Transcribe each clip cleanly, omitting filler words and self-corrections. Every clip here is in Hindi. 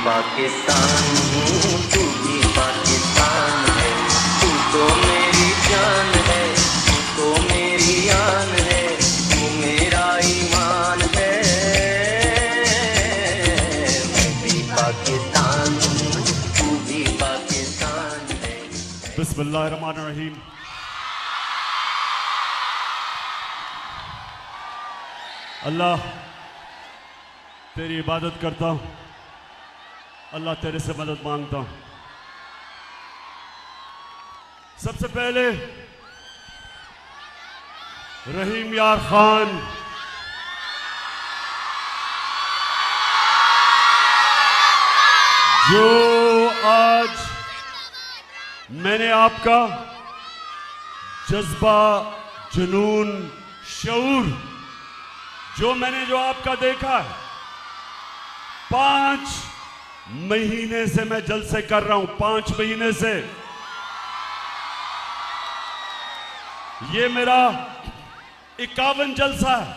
पाकिस्तान हूँ, तू भी पाकिस्तान है। तू तो मेरी जान है, तू तो मेरी आन है, तू मेरा ईमान है। मैं भी पाकिस्तान हूँ, तू भी पाकिस्तान है। बिस्मिल्लाहिर्रहमानिर्रहीम। अल्लाह तेरी इबादत करता हूँ, अल्लाह तेरे से मदद मांगता हूँ। सबसे पहले रहीम यार खान, जो आज मैंने आपका जज्बा, जुनून, शऊर जो आपका देखा है, 5 महीने से मैं जलसे कर रहा हूं। 5 महीने से ये मेरा 51 जलसा है,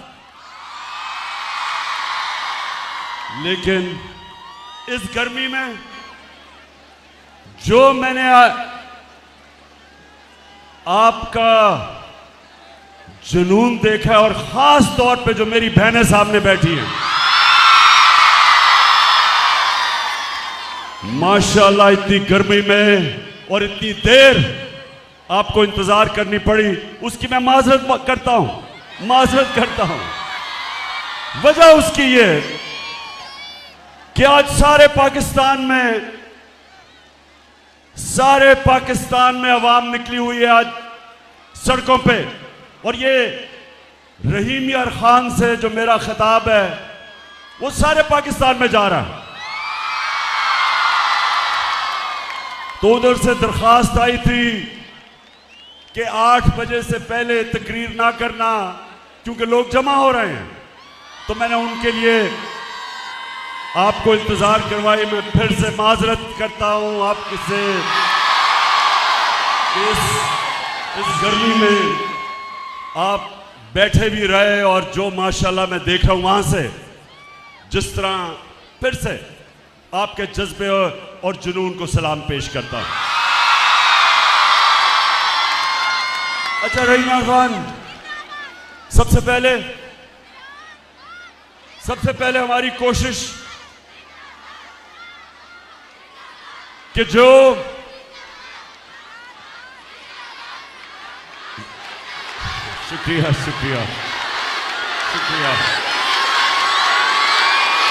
लेकिन इस गर्मी में जो मैंने आपका जुनून देखा है, और खास तौर पे जो मेरी बहनें सामने बैठी हैं, माशाल्लाह इतनी गर्मी में और इतनी देर आपको इंतजार करनी पड़ी, उसकी मैं माजरत करता हूं। वजह उसकी ये कि आज सारे पाकिस्तान में अवाम निकली हुई है आज सड़कों पे, और ये रहीम यार खान से जो मेरा खिताब है वो सारे पाकिस्तान में जा रहा है। तो उधर से दरखास्त आई थी कि 8 बजे से पहले तकरीर ना करना, क्योंकि लोग जमा हो रहे हैं। तो मैंने उनके लिए आपको इंतजार करवाई। मैं फिर से माजरत करता हूं आपसे, इस गर्मी में आप बैठे भी रहे, और जो माशाल्लाह मैं देख रहा हूं वहां से जिस तरह फिर से आपके जज्बे और जुनून को सलाम पेश करता हूं। अच्छा रहीम खान, सबसे पहले हमारी कोशिश कि जो शुक्रिया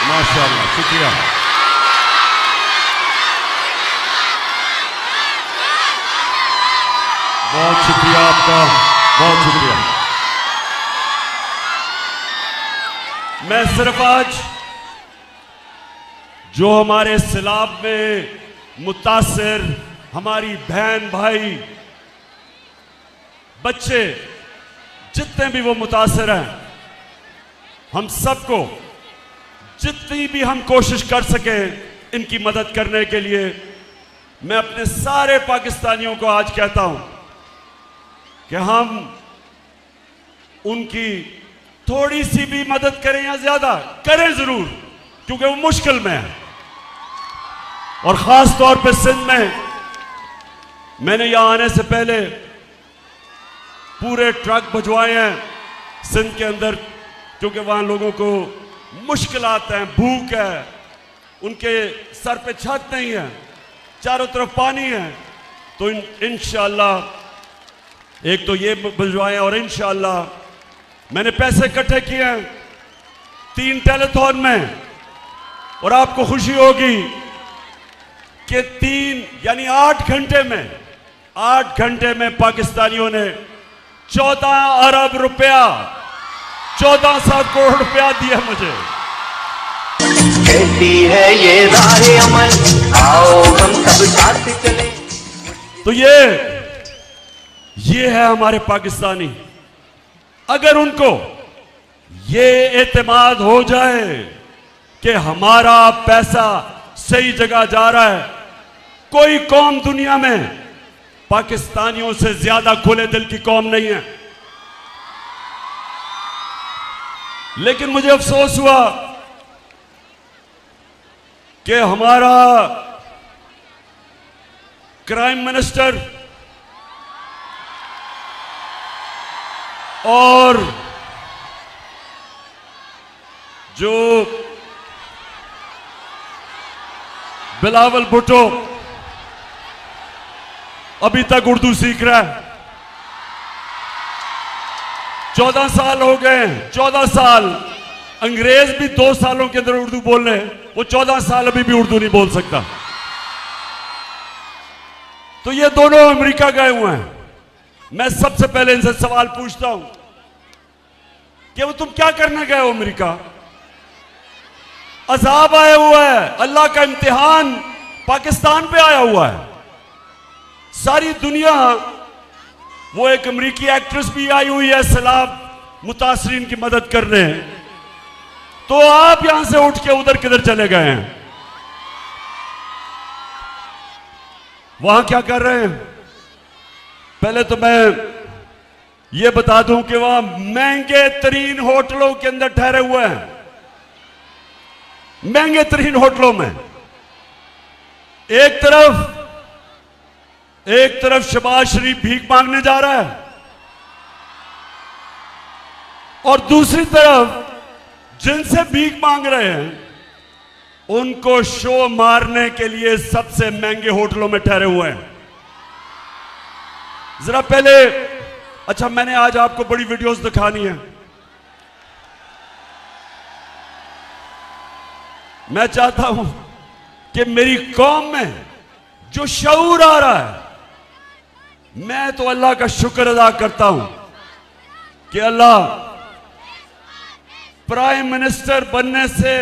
माशाल्लाह, शुक्रिया। बहुत शुक्रिया आपका, बहुत शुक्रिया। मैं सिर्फ आज जो हमारे सैलाब में मुतासिर हमारी बहन भाई बच्चे जितने भी वो मुतासिर हैं, हम सबको जितनी भी हम कोशिश कर सके इनकी मदद करने के लिए, मैं अपने सारे पाकिस्तानियों को आज कहता हूं कि हम उनकी थोड़ी सी भी मदद करें या ज्यादा करें जरूर, क्योंकि वो मुश्किल में है। और खास तौर पे सिंध में, मैंने यहां आने से पहले पूरे ट्रक भिजवाए हैं सिंध के अंदर, क्योंकि वहां लोगों को मुश्किलात हैं, भूख है, उनके सर पे छत नहीं है, चारों तरफ पानी है। तो इंशाअल्लाह एक तो ये भिजवाए, और इंशाअल्लाह मैंने पैसे इकट्ठे किए हैं 3 टेलीथॉन में, और आपको खुशी होगी कि 3 यानी 8 घंटे में पाकिस्तानियों ने 14 अरब रुपया, 1400 करोड़ रुपया दिया मुझे। कहती है ये राहे अमल, आओ हम सब साथ चले। तो ये है हमारे पाकिस्तानी। अगर उनको ये एतमाद हो जाए कि हमारा पैसा सही जगह जा रहा है, कोई कौम दुनिया में पाकिस्तानियों से ज्यादा खुले दिल की कौम नहीं है। लेकिन मुझे अफसोस हुआ कि हमारा क्राइम मिनिस्टर और जो बिलावल भुट्टो अभी तक उर्दू सीख रहा है। 14 साल हो गए, 14 साल। अंग्रेज भी 2 सालों के अंदर उर्दू बोल रहे हैं, वो 14 साल अभी भी उर्दू नहीं बोल सकता। तो ये दोनों अमेरिका गए हुए हैं। मैं सबसे पहले इनसे सवाल पूछता हूं कि वो तुम क्या करने गए हो अमेरिका? अजाब आया हुआ है, अल्लाह का इम्तिहान पाकिस्तान पे आया हुआ है। सारी दुनिया, वो एक अमेरिकी एक्ट्रेस भी आई हुई है सैलाब मुतासरीन की मदद करने, तो आप यहां से उठ के उधर किधर चले गए हैं? वहां क्या कर रहे हैं? पहले तो मैं ये बता दूं कि वहां महंगे तरीन होटलों के अंदर ठहरे हुए हैं, महंगे तरीन होटलों में। एक तरफ शहबाज शरीफ भीख मांगने जा रहा है और दूसरी तरफ जिनसे भीख मांग रहे हैं उनको शो मारने के लिए सबसे महंगे होटलों में ठहरे हुए हैं। जरा पहले, अच्छा मैंने आज आपको बड़ी वीडियोस दिखानी है। मैं चाहता हूं कि मेरी कौम में जो शऊर आ रहा है, मैं तो अल्लाह का शुक्र अदा करता हूं कि अल्लाह प्राइम मिनिस्टर बनने से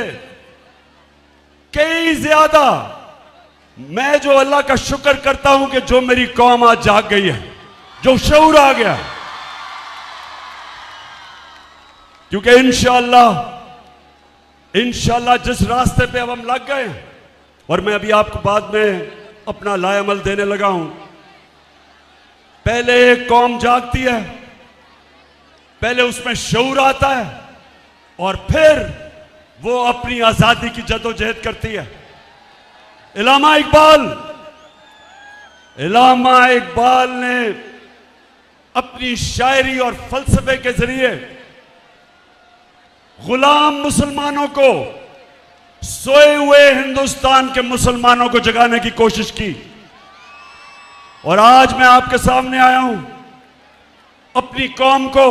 कई ज्यादा मैं जो अल्लाह का शुक्र करता हूं कि जो मेरी कौम आज जाग गई है, जो शऊर आ गया। क्योंकि इंशाअल्लाह जिस रास्ते पे अब हम लग गए, और मैं अभी आपको बाद में अपना लाएअमल देने लगा हूं, पहले एक कौम जागती है, पहले उसमें शऊर आता है और फिर वो अपनी आजादी की जदोजहद करती है। इलामा इकबाल ने अपनी शायरी और फलसफे के जरिए गुलाम मुसलमानों को, सोए हुए हिंदुस्तान के मुसलमानों को जगाने की कोशिश की। और आज मैं आपके सामने आया हूं, अपनी कौम को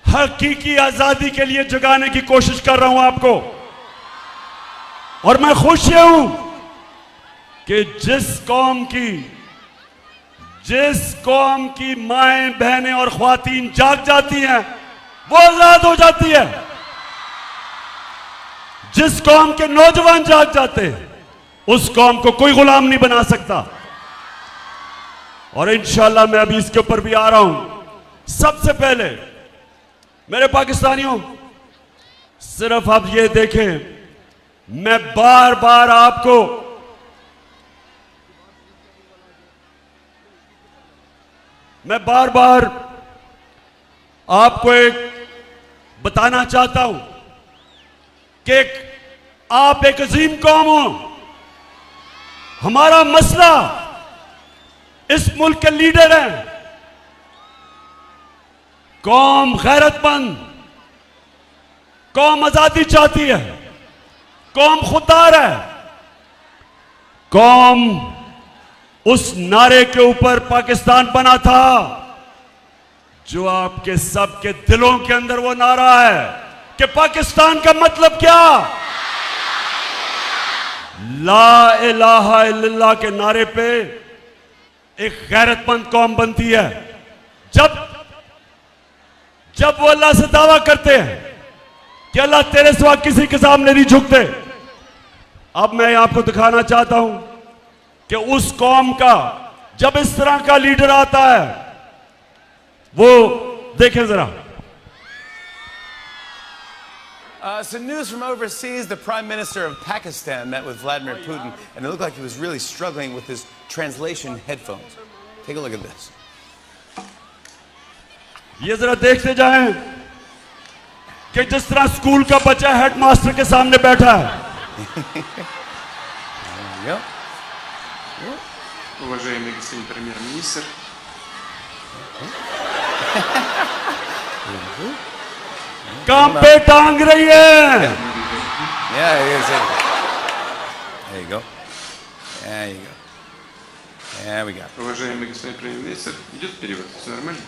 हकीकी आजादी के लिए जगाने की कोशिश कर रहा हूं आपको। और मैं खुश हूं कि जिस कौम की माएं, बहनें और ख्वातीन जाग जाती हैं, वो आजाद हो जाती है। जिस कौम के नौजवान जाग जाते हैं, उस कौम को कोई गुलाम नहीं बना सकता। और इंशाअल्लाह मैं अभी इसके ऊपर भी आ रहा हूं। सबसे पहले मेरे पाकिस्तानियों, सिर्फ आप ये देखें, मैं बार बार आपको एक बताना चाहता हूं कि आप एक अजीम कौम हो। हमारा मसला इस मुल्क के लीडर हैं। कौम गैरतमंद, कौम आजादी चाहती है, कौम खुददार है। कौम उस नारे के ऊपर पाकिस्तान बना था जो आपके सबके दिलों के अंदर वो नारा है कि पाकिस्तान का मतलब क्या? ला इलाहा इल्लल्लाह के नारे पे एक गैरतमंद कौम बनती है। जब वो अल्लाह से दावा करते हैं कि अल्लाह तेरे सिवा किसी के सामने नहीं झुकते। अब मैं आपको दिखाना चाहता हूं कि उस कौम का जब इस तरह का लीडर आता है, वो देखें जरा। Some news from overseas. The Prime Minister of Pakistan met with Vladimir Putin, and it looked like he was really struggling with his translation headphones. Take a look at this. ये जरा देखते जाएं कि जिस तरह स्कूल का बच्चा हेडमास्टर के सामने बैठा है, you go. Уважаемый господин премьер-министр, काम पे टांग रही है। Yeah, you can say it. There you go. There you go. There we go. уважаемый господин премьер-министр, идет перевод, все нормально?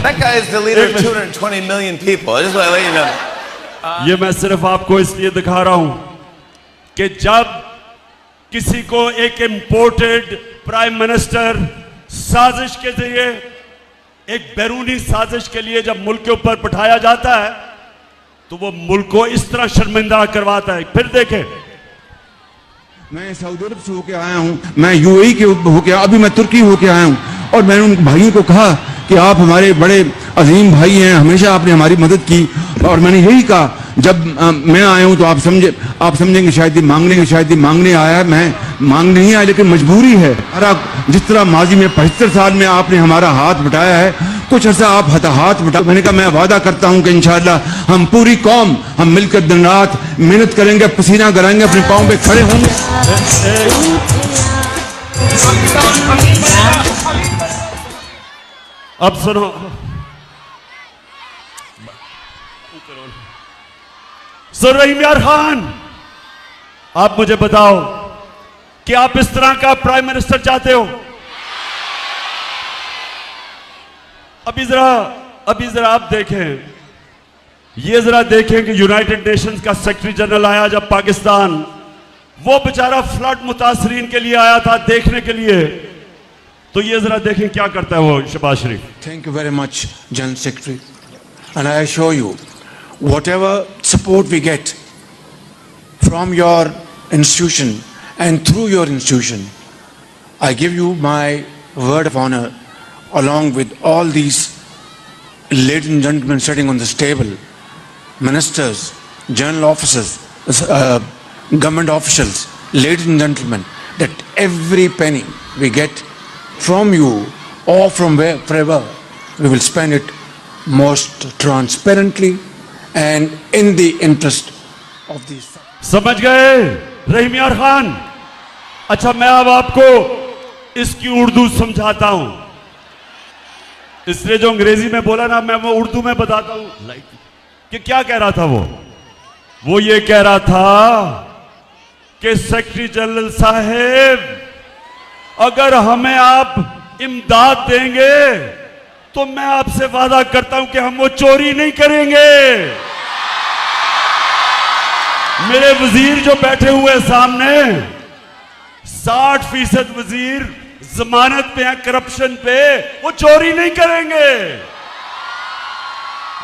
That guy is the leader of 220 million people. I just want to let you know. ये मैं सिर्फ आपको इसलिए दिखा रहा हूं कि जब किसी को एक इंपोर्टेड प्राइम मिनिस्टर साजिश के जरिए एक बैरूनी साजिश के लिए जब मुल्क के ऊपर बिठाया जाता है तो वो मुल्क को इस तरह शर्मिंदा करवाता है। फिर देखें, मैं सऊदी अरब से होके आया हूँ, मैं यूएई के होके, अभी मैं तुर्की होके आया हूँ, और मैंने उन भाइयों को कहा कि आप हमारे बड़े अजीम भाई हैं, हमेशा आपने हमारी मदद की। और मैंने यही कहा, जब मैं आया हूँ तो आप समझेंगे शायद, शायद मांगने आया, मैं मांगने नहीं आया, लेकिन मजबूरी है। जिस तरह माजी में 75 साल में आपने हमारा हाथ बटाया है, कुछ अर्सा आप हाथ बटा। मैंने कहा मैं वादा करता हूं कि इंशाअल्लाह हम पूरी कौम हम मिलकर दिन रात मेहनत करेंगे, पसीना कराएंगे, अपने पांव पे खड़े होंगे। अब सुनो, रहीम यार खान, आप मुझे बताओ कि आप इस तरह का प्राइम मिनिस्टर चाहते हो? अभी जरा आप देखें, ये जरा देखें कि यूनाइटेड नेशंस का सेक्रेटरी जनरल आया जब पाकिस्तान, वो बेचारा फ्लड मुतासरीन के लिए आया था देखने के लिए, तो ये जरा देखें क्या करता है वो Shehbaz Sharif. Thank you very much general secretary, and I assure you whatever support we get from your institution and through your institution, I give you my word of honor, along with all these ladies and gentlemen sitting on this table, ministers, general officers, government officials, ladies and gentlemen, that every penny we get from you or from wherever, we will spend it most transparently and in the interest of these. समझ गए रहीम यार खान? अच्छा, मैं अब आपको इसकी उर्दू समझाता हूं, इसलिए जो अंग्रेजी में बोला ना, मैं वो उर्दू में बताता हूं कि क्या कह रहा था वो ये कह रहा था कि सेक्रेटरी जनरल साहब, अगर हमें आप इमदाद देंगे तो मैं आपसे वादा करता हूं कि हम वो चोरी नहीं करेंगे। मेरे वजीर जो बैठे हुए हैं सामने, 60% वजीर जमानत पे हैं, करप्शन पे, वो चोरी नहीं करेंगे।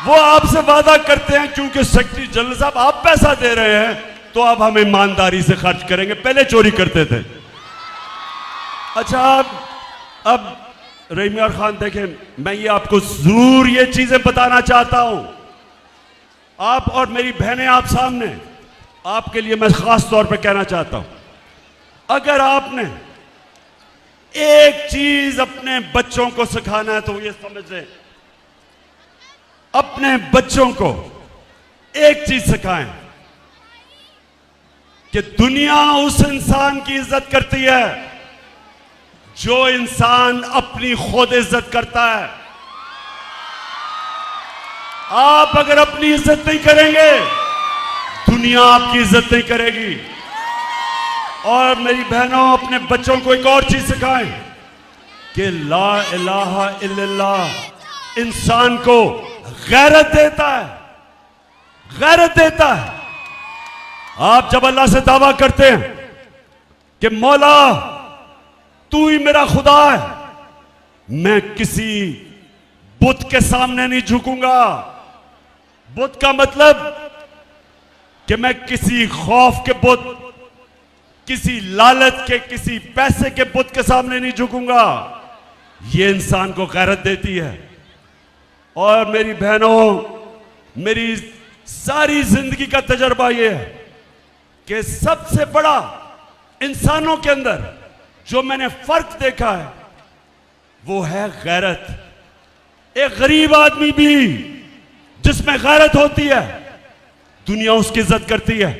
वो आपसे वादा करते हैं क्योंकि सेक्रेटरी जनरल साहब आप पैसा दे रहे हैं तो अब हम ईमानदारी से खर्च करेंगे, पहले चोरी करते थे। अच्छा, अब रहीम यार खान देखें, मैं ये आपको जरूर ये चीजें बताना चाहता हूं, आप और मेरी बहनें आप सामने, आपके लिए मैं खास तौर पे कहना चाहता हूं, अगर आपने एक चीज अपने बच्चों को सिखाना है तो ये समझ लें, अपने बच्चों को एक चीज सिखाएं कि दुनिया उस इंसान की इज्जत करती है जो इंसान अपनी खुद इज्जत करता है। आप अगर अपनी इज्जत नहीं करेंगे, दुनिया आपकी इज्जत नहीं करेगी। और मेरी बहनों, अपने बच्चों को एक और चीज सिखाएं कि ला इलाहा इल्लल्लाह इंसान को गैरत देता है, गैरत देता है। आप जब अल्लाह से दावा करते हैं कि मौला तू ही मेरा खुदा है, मैं किसी बुत के सामने नहीं झुकूंगा। बुत का मतलब कि मैं किसी खौफ के बुत, किसी लालच के, किसी पैसे के बुत के सामने नहीं झुकूंगा। ये इंसान को गैरत देती है। और मेरी बहनों, मेरी सारी जिंदगी का तजर्बा यह है कि सबसे बड़ा इंसानों के अंदर जो मैंने फर्क देखा है वो है गैरत। एक गरीब आदमी भी जिसमें गैरत होती है, दुनिया उसकी इज्जत करती है।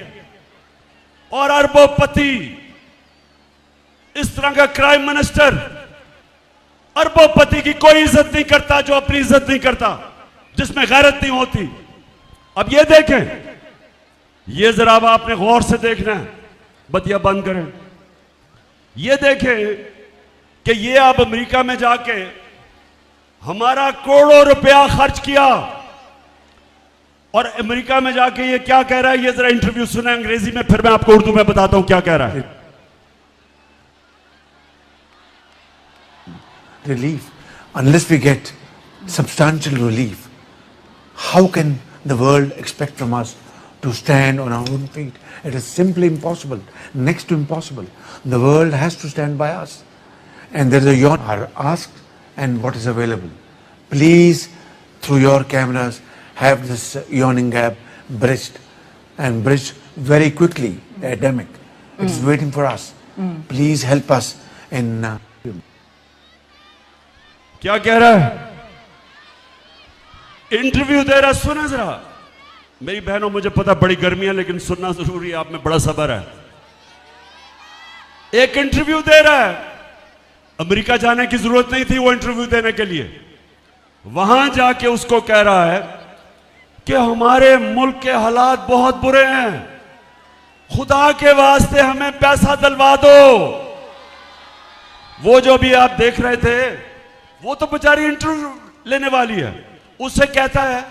और अरबोपति, इस तरह का क्राइम मिनिस्टर अरबोपति की कोई इज्जत नहीं करता जो अपनी इज्जत नहीं करता, जिसमें गैरत नहीं होती। अब ये देखें, ये जरा अब आपने गौर से देखना है, बतिया बंद करें। ये देखें कि ये अब अमेरिका में जाके हमारा करोड़ों रुपया खर्च किया और अमेरिका में जाके ये क्या कह रहा है, ये जरा इंटरव्यू सुना अंग्रेजी में, फिर मैं आपको उर्दू में बताता हूं क्या कह रहा है। Relief. Unless we get substantial relief, how can the world expect from us to stand on our own feet? It is simply impossible, next to impossible. The world has to stand by us. And there is a yawn are asked and what is available. Please, through your cameras, have this yawning gap bridged and bridged very quickly. The epidemic. It is waiting for us. Please help us in... क्या कह रहा है? इंटरव्यू दे रहा है, सुना जरा। मेरी बहनों, मुझे पता बड़ी गर्मी है लेकिन सुनना जरूरी है, आप में बड़ा सब्र है। एक इंटरव्यू दे रहा है, अमेरिका जाने की जरूरत नहीं थी वो इंटरव्यू देने के लिए। वहां जाके उसको कह रहा है कि हमारे मुल्क के हालात बहुत बुरे हैं, खुदा के वास्ते हमें पैसा दिलवा दो। वो जो भी आप देख रहे थे, वो तो बेचारी इंटरव्यू लेने वाली है, उससे कहता है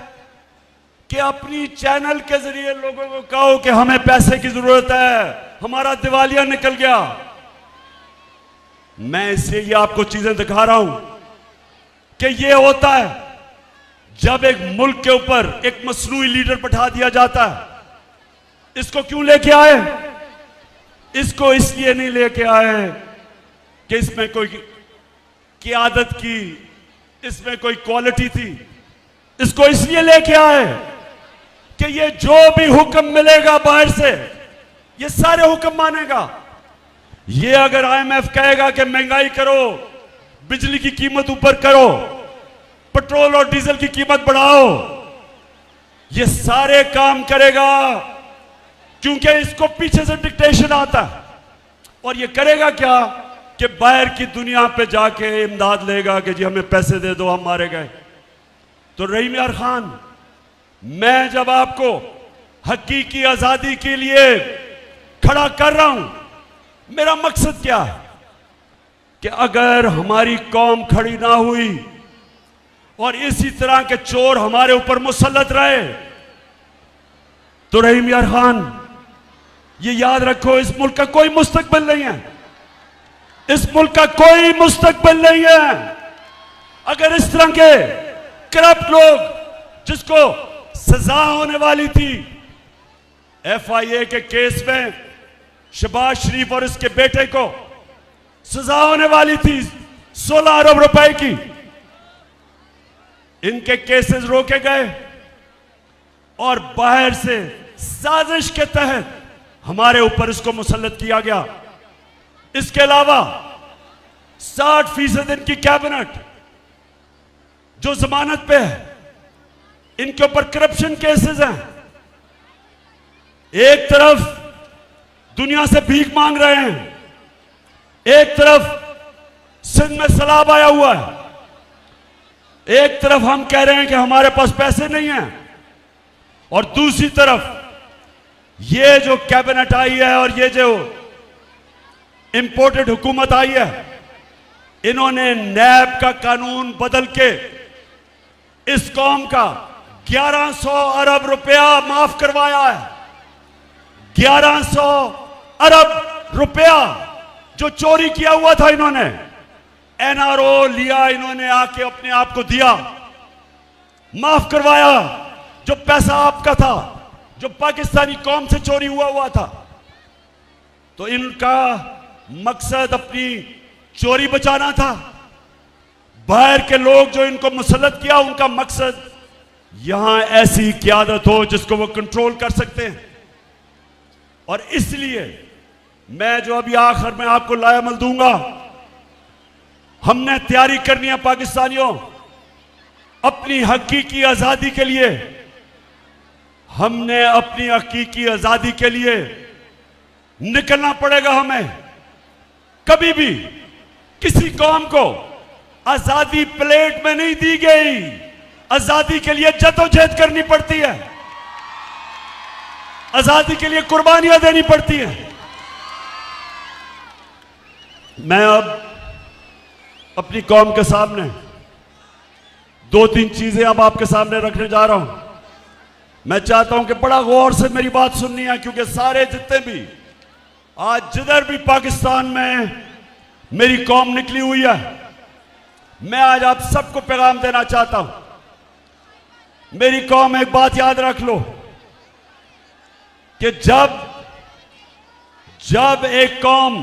कि अपनी चैनल के जरिए लोगों को कहो कि हमें पैसे की जरूरत है, हमारा दिवालिया निकल गया। मैं इसलिए ये आपको चीजें दिखा रहा हूं कि ये होता है जब एक मुल्क के ऊपर एक मसनूई लीडर बैठा दिया जाता है। इसको क्यों लेके आए? इसको इसलिए नहीं लेके आए कि इसमें कोई क़ियादत की, इसमें कोई क्वालिटी थी। इसको इसलिए लेके आए कि ये जो भी हुक्म मिलेगा बाहर से, ये सारे हुक्म मानेगा। ये अगर IMF कहेगा कि महंगाई करो, बिजली की कीमत ऊपर करो, पेट्रोल और डीजल की कीमत बढ़ाओ, ये सारे काम करेगा, क्योंकि इसको पीछे से डिक्टेशन आता है। और ये करेगा क्या कि बाहर की दुनिया पे जाके इमदाद लेगा कि जी हमें पैसे दे दो, हम मारे गए। तो रहीम यार खान, मैं जब आपको हकीकी आजादी के लिए खड़ा कर रहा हूं, मेरा मकसद क्या है कि अगर हमारी कौम खड़ी ना हुई और इसी तरह के चोर हमारे ऊपर मुसल्लत रहे, तो रहीम यार खान ये याद रखो, इस मुल्क का कोई मुस्तकबिल नहीं है। इस मुल्क का कोई मुस्तकबिल नहीं है अगर इस तरह के करप्ट लोग, जिसको सजा होने वाली थी FIA के केस में, शहबाज शरीफ और इसके बेटे को सजा होने वाली थी 16 अरब रुपए की, इनके केसेस रोके गए और बाहर से साजिश के तहत हमारे ऊपर इसको मुसल्लत किया गया। इसके अलावा 60% इनकी कैबिनेट जो जमानत पे है, इनके ऊपर करप्शन केसेस हैं। एक तरफ दुनिया से भीख मांग रहे हैं, एक तरफ सिंध में सैलाब आया हुआ है, एक तरफ हम कह रहे हैं कि हमारे पास पैसे नहीं हैं, और दूसरी तरफ ये जो कैबिनेट आई है और ये जो इंपोर्टेड हुकूमत आई है, इन्होंने नैब का कानून बदल के इस कौम का 1100 अरब रुपया माफ करवाया है। 1100 अरब रुपया जो चोरी किया हुआ था, इन्होंने NRO लिया, इन्होंने आके अपने आप को दिया, माफ करवाया। जो पैसा आपका था, जो पाकिस्तानी कौम से चोरी हुआ था, तो इनका मकसद अपनी चोरी बचाना था। बाहर के लोग जो इनको मुसल्लत किया, उनका मकसद यहां ऐसी क़यादत हो जिसको वो कंट्रोल कर सकते हैं। और इसलिए मैं जो अभी आखिर में आपको लायामल दूंगा, हमने तैयारी करनी है पाकिस्तानियों, अपनी हकीकी आजादी के लिए, हमने अपनी हकीकी आजादी के लिए निकलना पड़ेगा। हमें कभी भी किसी कौम को आजादी प्लेट में नहीं दी गई, आजादी के लिए जद्दोजहद करनी पड़ती है, आजादी के लिए कुर्बानियां देनी पड़ती हैं। मैं अब अपनी कौम के सामने दो तीन चीजें अब आपके सामने रखने जा रहा हूं। मैं चाहता हूं कि बड़ा गौर से मेरी बात सुननी है, क्योंकि सारे जितने भी आज जिधर भी पाकिस्तान में मेरी कौम निकली हुई है, मैं आज आप सबको पैगाम देना चाहता हूं। मेरी कौम, एक बात याद रख लो कि जब एक कौम,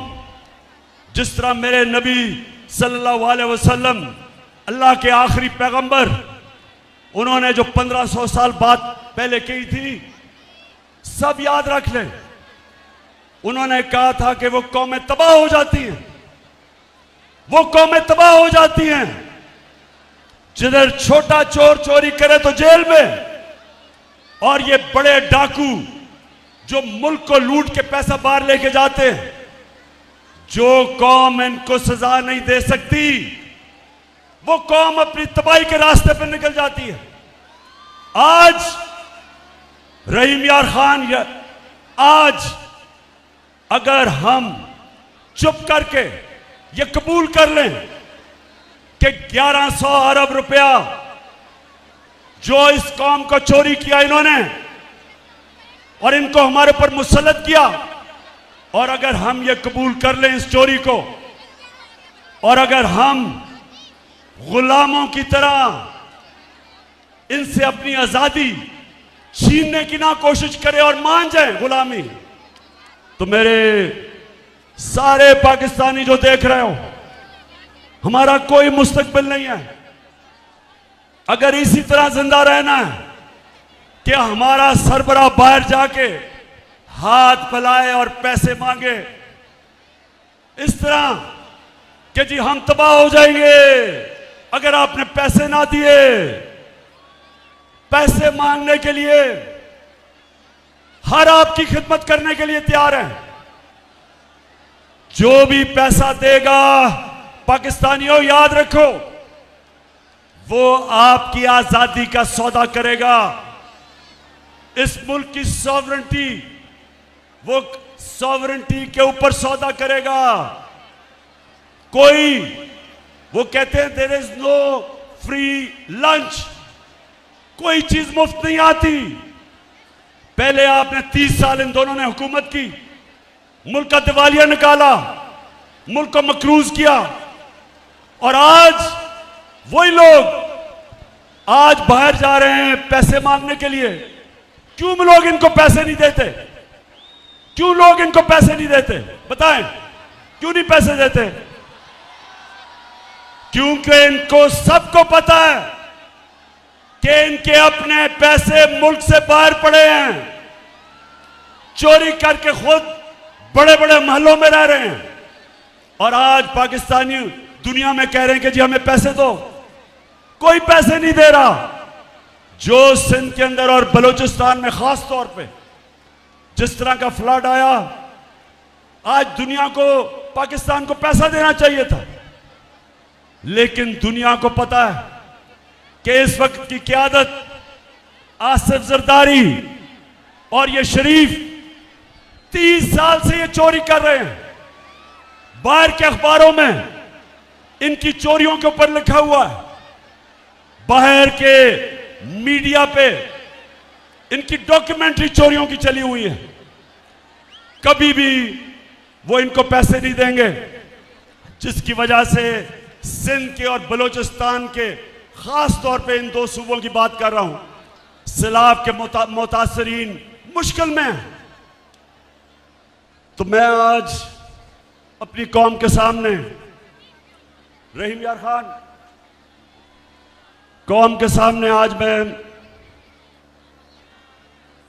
जिस तरह मेरे नबी सल्लल्लाहु अलैहि वसल्लम, अल्लाह के आखिरी पैगंबर, उन्होंने जो 1500 साल बाद पहले की थी, सब याद रख लें। उन्होंने कहा था कि वो कौमें तबाह हो जाती हैं, वो कौमें तबाह हो जाती हैं जिधर छोटा चोर चोरी करे तो जेल में, और ये बड़े डाकू जो मुल्क को लूट के पैसा बाहर लेके जाते हैं, जो कौम इनको सजा नहीं दे सकती, वो कौम अपनी तबाही के रास्ते पर निकल जाती है। आज रहीम यार खान, आज अगर हम चुप करके ये कबूल कर लें कि 1100 अरब रुपया जो इस कौम को चोरी किया इन्होंने, और इनको हमारे पर मुसल्लत किया, और अगर हम ये कबूल कर लें इस चोरी को, और अगर हम गुलामों की तरह इनसे अपनी आजादी छीनने की ना कोशिश करें और मान जाएं गुलामी, तो मेरे सारे पाकिस्तानी जो देख रहे हो, हमारा कोई मुस्तकबिल नहीं है। अगर इसी तरह जिंदा रहना है कि हमारा सरबराह बाहर जाके हाथ फैलाए और पैसे मांगे, इस तरह कि जी हम तबाह हो जाएंगे अगर आपने पैसे ना दिए, पैसे मांगने के लिए हर आपकी खिदमत करने के लिए तैयार है। जो भी पैसा देगा, पाकिस्तानियों याद रखो, वो आपकी आजादी का सौदा करेगा। इस मुल्क की सॉवरेंटी, वो सॉवरेंटी के ऊपर सौदा करेगा। कोई, वो कहते हैं there is no free lunch, कोई चीज मुफ्त नहीं आती। पहले आपने 30 साल इन दोनों ने हुकूमत की, मुल्क का दिवालिया निकाला, मुल्क को मकरूज किया, और आज वही लोग आज बाहर जा रहे हैं पैसे मांगने के लिए। क्यों लोग इनको पैसे नहीं देते? क्यों लोग इनको पैसे नहीं देते? बताएं, क्यों नहीं पैसे देते? क्योंकि इनको सबको पता है कि इनके अपने पैसे मुल्क से बाहर पड़े हैं, चोरी करके खुद बड़े बड़े महलों में रह रहे हैं, और आज पाकिस्तानी दुनिया में कह रहे हैं कि जी हमें पैसे दो। कोई पैसे नहीं दे रहा। जो सिंध के अंदर और बलूचिस्तान में खास तौर पे जिस तरह का फ्लड आया, आज दुनिया को, पाकिस्तान को पैसा देना चाहिए था, लेकिन दुनिया को पता है कि इस वक्त की क़यादत आसिफ जरदारी और ये शरीफ 30 साल से ये चोरी कर रहे हैं। बाहर के अखबारों में इनकी चोरियों के ऊपर लिखा हुआ है, बाहर के मीडिया पे इनकी डॉक्यूमेंट्री चोरियों की चली हुई है। कभी भी वो इनको पैसे नहीं देंगे, जिसकी वजह से सिंध के और बलूचिस्तान के, खास तौर पे इन दो सूबों की बात कर रहा हूं, सैलाब के मुतासरीन मुश्किल में हैं। तो मैं आज अपनी कौम के सामने, रहीम यार खान, कौम के सामने आज मैं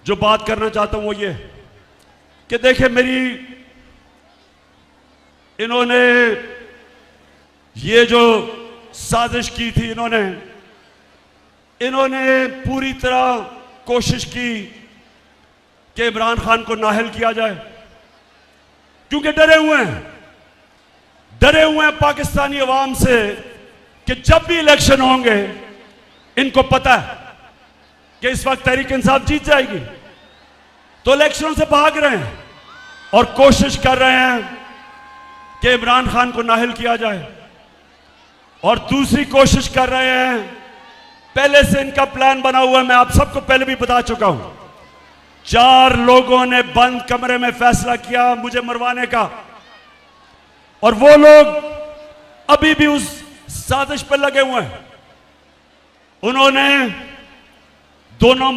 जो बात करना चाहता हूं वो ये कि देखें, मेरी इन्होंने ये जो साजिश की थी, इन्होंने इन्होंने पूरी तरह कोशिश की कि इमरान खान को नाअहल किया जाए, क्योंकि डरे हुए हैं पाकिस्तानी अवाम से कि जब भी इलेक्शन होंगे इनको पता है कि इस वक्त तहरीक इंसाफ जीत जाएगी, तो इलेक्शनों से भाग रहे हैं और कोशिश कर रहे हैं कि इमरान खान को नाअहल किया जाए। और दूसरी कोशिश कर रहे हैं, पहले से इनका प्लान बना हुआ है, मैं आप सबको पहले भी बता चुका हूं। 4 लोगों ने बंद कमरे में फैसला किया मुझे मरवाने का, और वो लोग अभी भी उस साजिश पर लगे हुए हैं। उन्होंने दोनों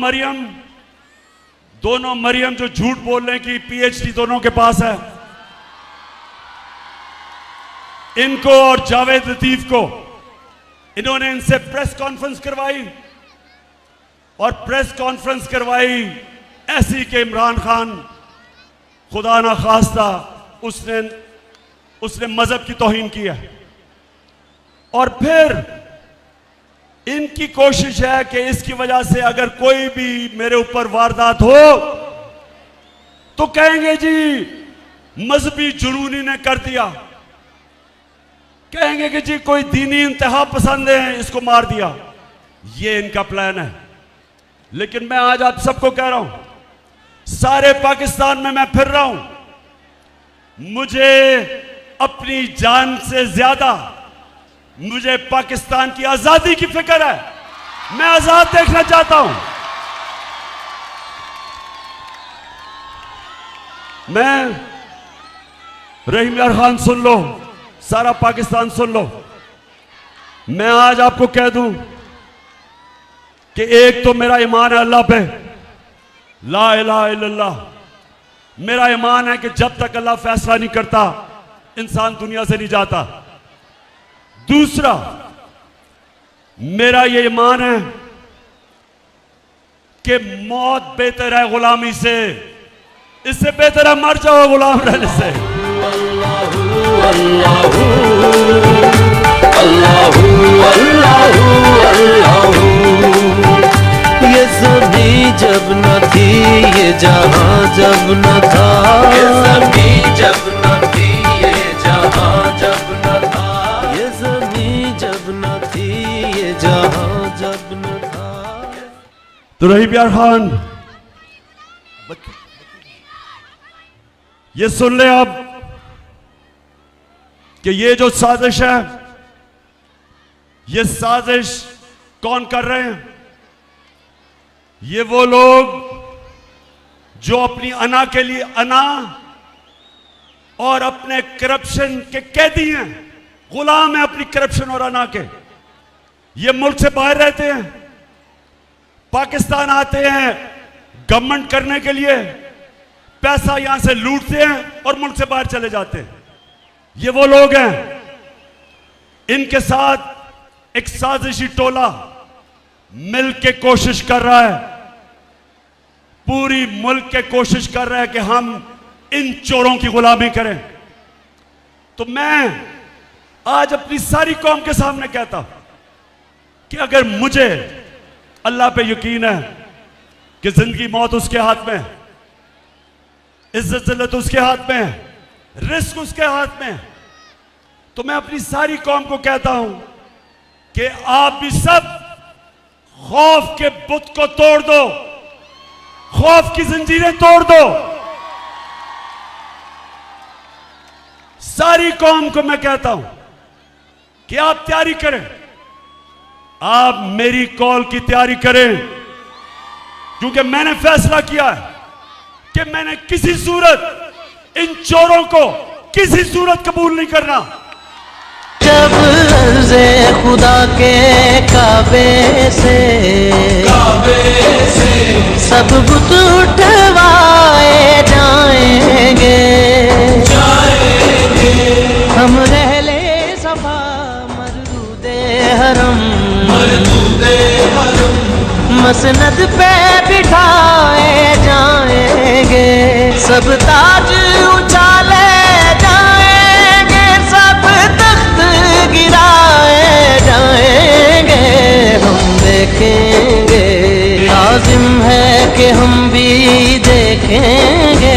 मरियम जो झूठ बोलने की पीएचडी दोनों के पास है, इनको और जावेद लतीफ को, इन्होंने इनसे प्रेस कॉन्फ्रेंस करवाई, और प्रेस कॉन्फ्रेंस करवाई ऐसी कि इमरान खान खुदा ना खास्ता उसने मजहब की तौहीन की है। और फिर इनकी कोशिश है कि इसकी वजह से अगर कोई भी मेरे ऊपर वारदात हो तो कहेंगे जी मजहबी जुनूनी ने कर दिया, कहेंगे कि जी कोई दीनी इंतहा पसंद है इसको मार दिया। ये इनका प्लान है। लेकिन मैं आज आप सबको कह रहा हूं, सारे पाकिस्तान में मैं फिर रहा हूं, मुझे अपनी जान से ज्यादा मुझे पाकिस्तान की आजादी की फिक्र है। मैं आजाद देखना चाहता हूं। मैं रहीम यार खान सुन लो, सारा पाकिस्तान सुन लो, मैं आज आपको कह दूं कि एक तो मेरा ईमान है अल्लाह पे, ला इलाहा इल्लल्लाह। मेरा ईमान है कि जब तक अल्लाह फैसला नहीं करता इंसान दुनिया से नहीं जाता। दूसरा, मेरा ये ईमान है कि मौत बेहतर है गुलामी से, इससे बेहतर है मर जाओ गुलाम रहने से। ये ज़मीं जब न थी, ये जहां जब न था, ये ज़मीं जब न थी, ये जहां जब न था, ये ज़मीं जब न थी, ये जहां जब न था। तो रहीम यार खान, ये सुन ले आप कि ये जो साजिश है, ये साजिश कौन कर रहे हैं? ये वो लोग जो अपनी अना के लिए अना और अपने करप्शन के कैदी हैं, गुलाम हैं अपनी करप्शन और अना के। ये मुल्क से बाहर रहते हैं, पाकिस्तान आते हैं गवर्नमेंट करने के लिए, पैसा यहां से लूटते हैं और मुल्क से बाहर चले जाते हैं। ये वो लोग हैं। इनके साथ एक साजिशी टोला मिल के कोशिश कर रहा है, पूरी मुल्क के कोशिश कर रहा है कि हम इन चोरों की गुलामी करें। तो मैं आज अपनी सारी कौम के सामने कहता हूं कि अगर मुझे अल्लाह पे यकीन है कि जिंदगी मौत उसके हाथ में है, इज्जत जिल्लत उसके हाथ में है, रिस्क उसके हाथ में है, तो मैं अपनी सारी कौम को कहता हूं कि आप भी सब खौफ के बुत को तोड़ दो, खौफ की जंजीरें तोड़ दो। सारी कौम को मैं कहता हूं कि आप तैयारी करें, आप मेरी कॉल की तैयारी करें, क्योंकि मैंने फैसला किया है कि मैंने किसी सूरत इन चोरों को किसी सूरत कबूल नहीं करना। जब अर्ज़े खुदा के काबे से सब बुत उठवाए जाएंगे, हम रहले सफा मरदूदे हरम मसनद पे बिठाए जाएंगे, सब ताज उछाले जाएंगे, सब तख्त गिराए जाएंगे, हम देखें के हम भी देखेंगे,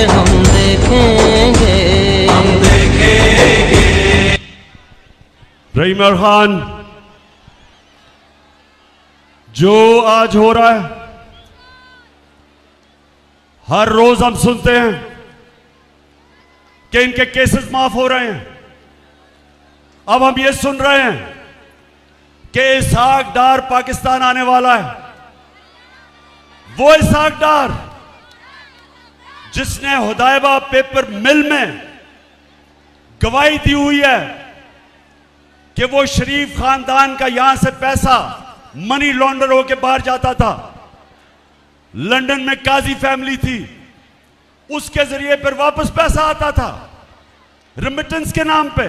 हम देखेंगे, हम देखेंगे। रहीम खान, जो आज हो रहा है, हर रोज हम सुनते हैं कि इनके केसेस माफ हो रहे हैं। अब हम ये सुन रहे हैं कि इसहाक डार पाकिस्तान आने वाला है। वो इसहाक डार जिसने हुदैबा पेपर मिल में गवाही दी हुई है कि वो शरीफ खानदान का यहां से पैसा मनी लॉन्डर होके बाहर जाता था। लंदन में काजी फैमिली थी, उसके जरिए फिर वापस पैसा आता था रेमिटेंस के नाम पे।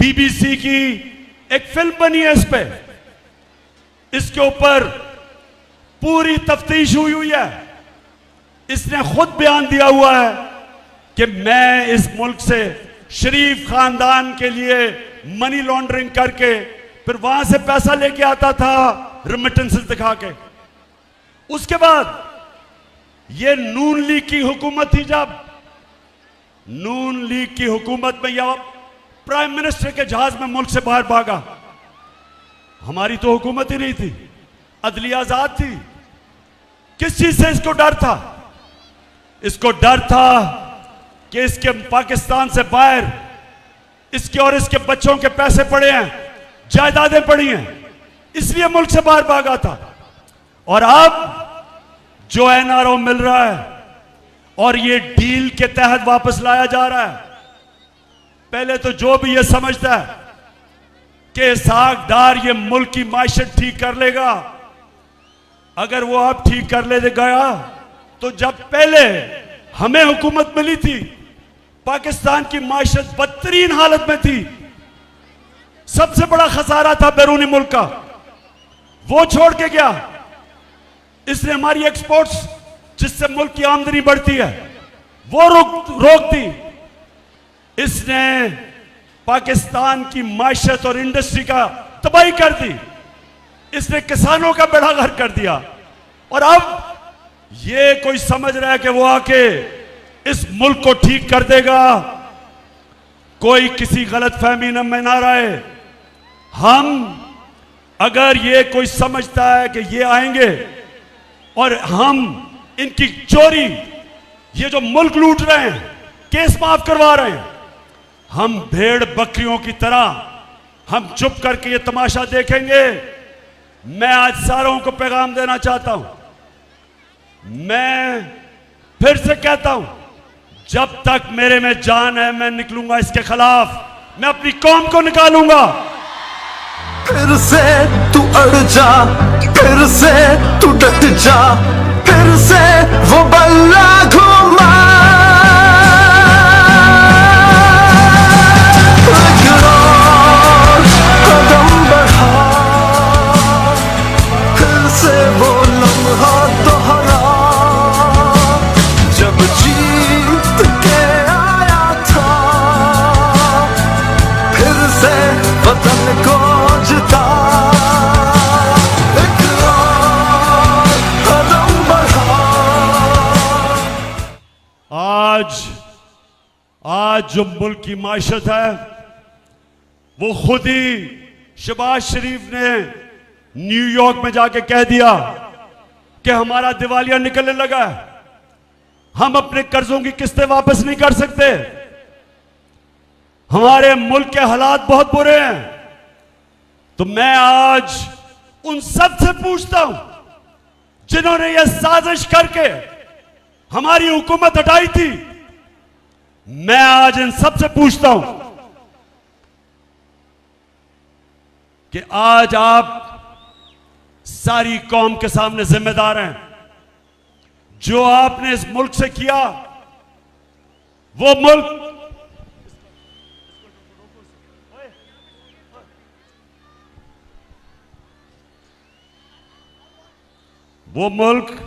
बीबीसी की एक फिल्म बनी है इस पे, इसके ऊपर पूरी तफ्तीश हुई है। इसने खुद बयान दिया हुआ है कि मैं इस मुल्क से शरीफ खानदान के लिए मनी लॉन्ड्रिंग करके फिर वहां से पैसा लेके आता था रेमिटेंसेस दिखा के। उसके बाद ये नून लीग की हुकूमत थी, जब नून लीग की हुकूमत में यह प्राइम मिनिस्टर के जहाज में मुल्क से बाहर भागा। हमारी तो हुकूमत ही नहीं थी, अदलिया आजाद थी। किस चीज से इसको डर था? इसको डर था कि इसके पाकिस्तान से बाहर इसके और इसके बच्चों के पैसे पड़े हैं, जायदादें पड़ी हैं, इसलिए मुल्क से बाहर भागा था। और अब जो एनआरओ मिल रहा है और ये डील के तहत वापस लाया जा रहा है, पहले तो जो भी ये समझता है कि इसहाक डार ये मुल्क की माइशत ठीक कर लेगा, अगर वो अब ठीक कर ले गया तो जब पहले हमें हुकूमत मिली थी पाकिस्तान की माइशत बदतरीन हालत में थी। सबसे बड़ा खसारा था बैरूनी मुल्क का, वो छोड़ के गया। इसने हमारी एक्सपोर्ट्स जिससे मुल्क की आमदनी बढ़ती है वो रोक दी। इसने पाकिस्तान की माइशत और इंडस्ट्री का तबाही कर दी। इसने किसानों का बेड़ा गर्क कर दिया। और अब ये कोई समझ रहा है कि वो आके इस मुल्क को ठीक कर देगा। कोई किसी गलत फहमी में ना रहे। हम अगर ये कोई समझता है कि ये आएंगे और हम इनकी चोरी, ये जो मुल्क लूट रहे हैं, केस माफ करवा रहे हैं, हम भेड़ बकरियों की तरह हम चुप करके ये तमाशा देखेंगे। मैं आज सारों को पैगाम देना चाहता हूं, मैं फिर से कहता हूं, जब तक मेरे में जान है मैं निकलूंगा इसके खिलाफ, मैं अपनी कौम को निकालूंगा। फिर से तू अड़ जा, फिर से तू डट जा, फिर से वो बल्ला घुमा। कदम बढ़ा, फिर से वो लम्हा दोहरा, जब जीत के आया था, फिर से वतन को जिता। एक और कदम बढ़ा। आज जो मुल्क की माइशत है वो खुद ही शहबाज शरीफ ने न्यूयॉर्क में जाके कह दिया कि हमारा दिवालिया निकलने लगा है, हम अपने कर्जों की किस्तें वापस नहीं कर सकते, हमारे मुल्क के हालात बहुत बुरे हैं। तो मैं आज उन सब से पूछता हूं जिन्होंने यह साजिश करके हमारी हुकूमत हटाई थी, मैं आज इन सब से पूछता हूं कि आज आप सारी कौम के सामने जिम्मेदार हैं। जो आपने इस मुल्क से किया, वो मुल्क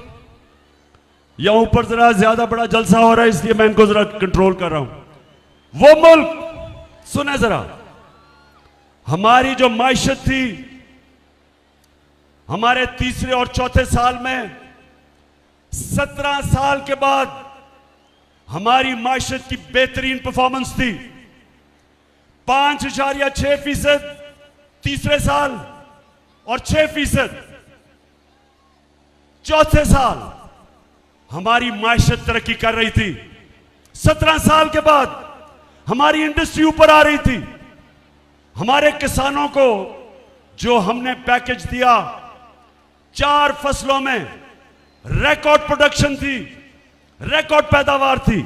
या ऊपर जरा ज्यादा बड़ा जलसा हो रहा है इसलिए मैं इनको जरा कंट्रोल कर रहा हूं। वो मुल्क, सुने जरा, हमारी जो माइशत थी, हमारे तीसरे और चौथे साल में 17 साल के बाद हमारी माशरत की बेहतरीन परफॉर्मेंस थी। 5.6% तीसरे साल और 6% चौथे साल हमारी माशरत तरक्की कर रही थी। 17 साल के बाद हमारी इंडस्ट्री ऊपर आ रही थी। हमारे किसानों को जो हमने पैकेज दिया, 4 फसलों में रिकॉर्ड प्रोडक्शन थी, रिकॉर्ड पैदावार थी।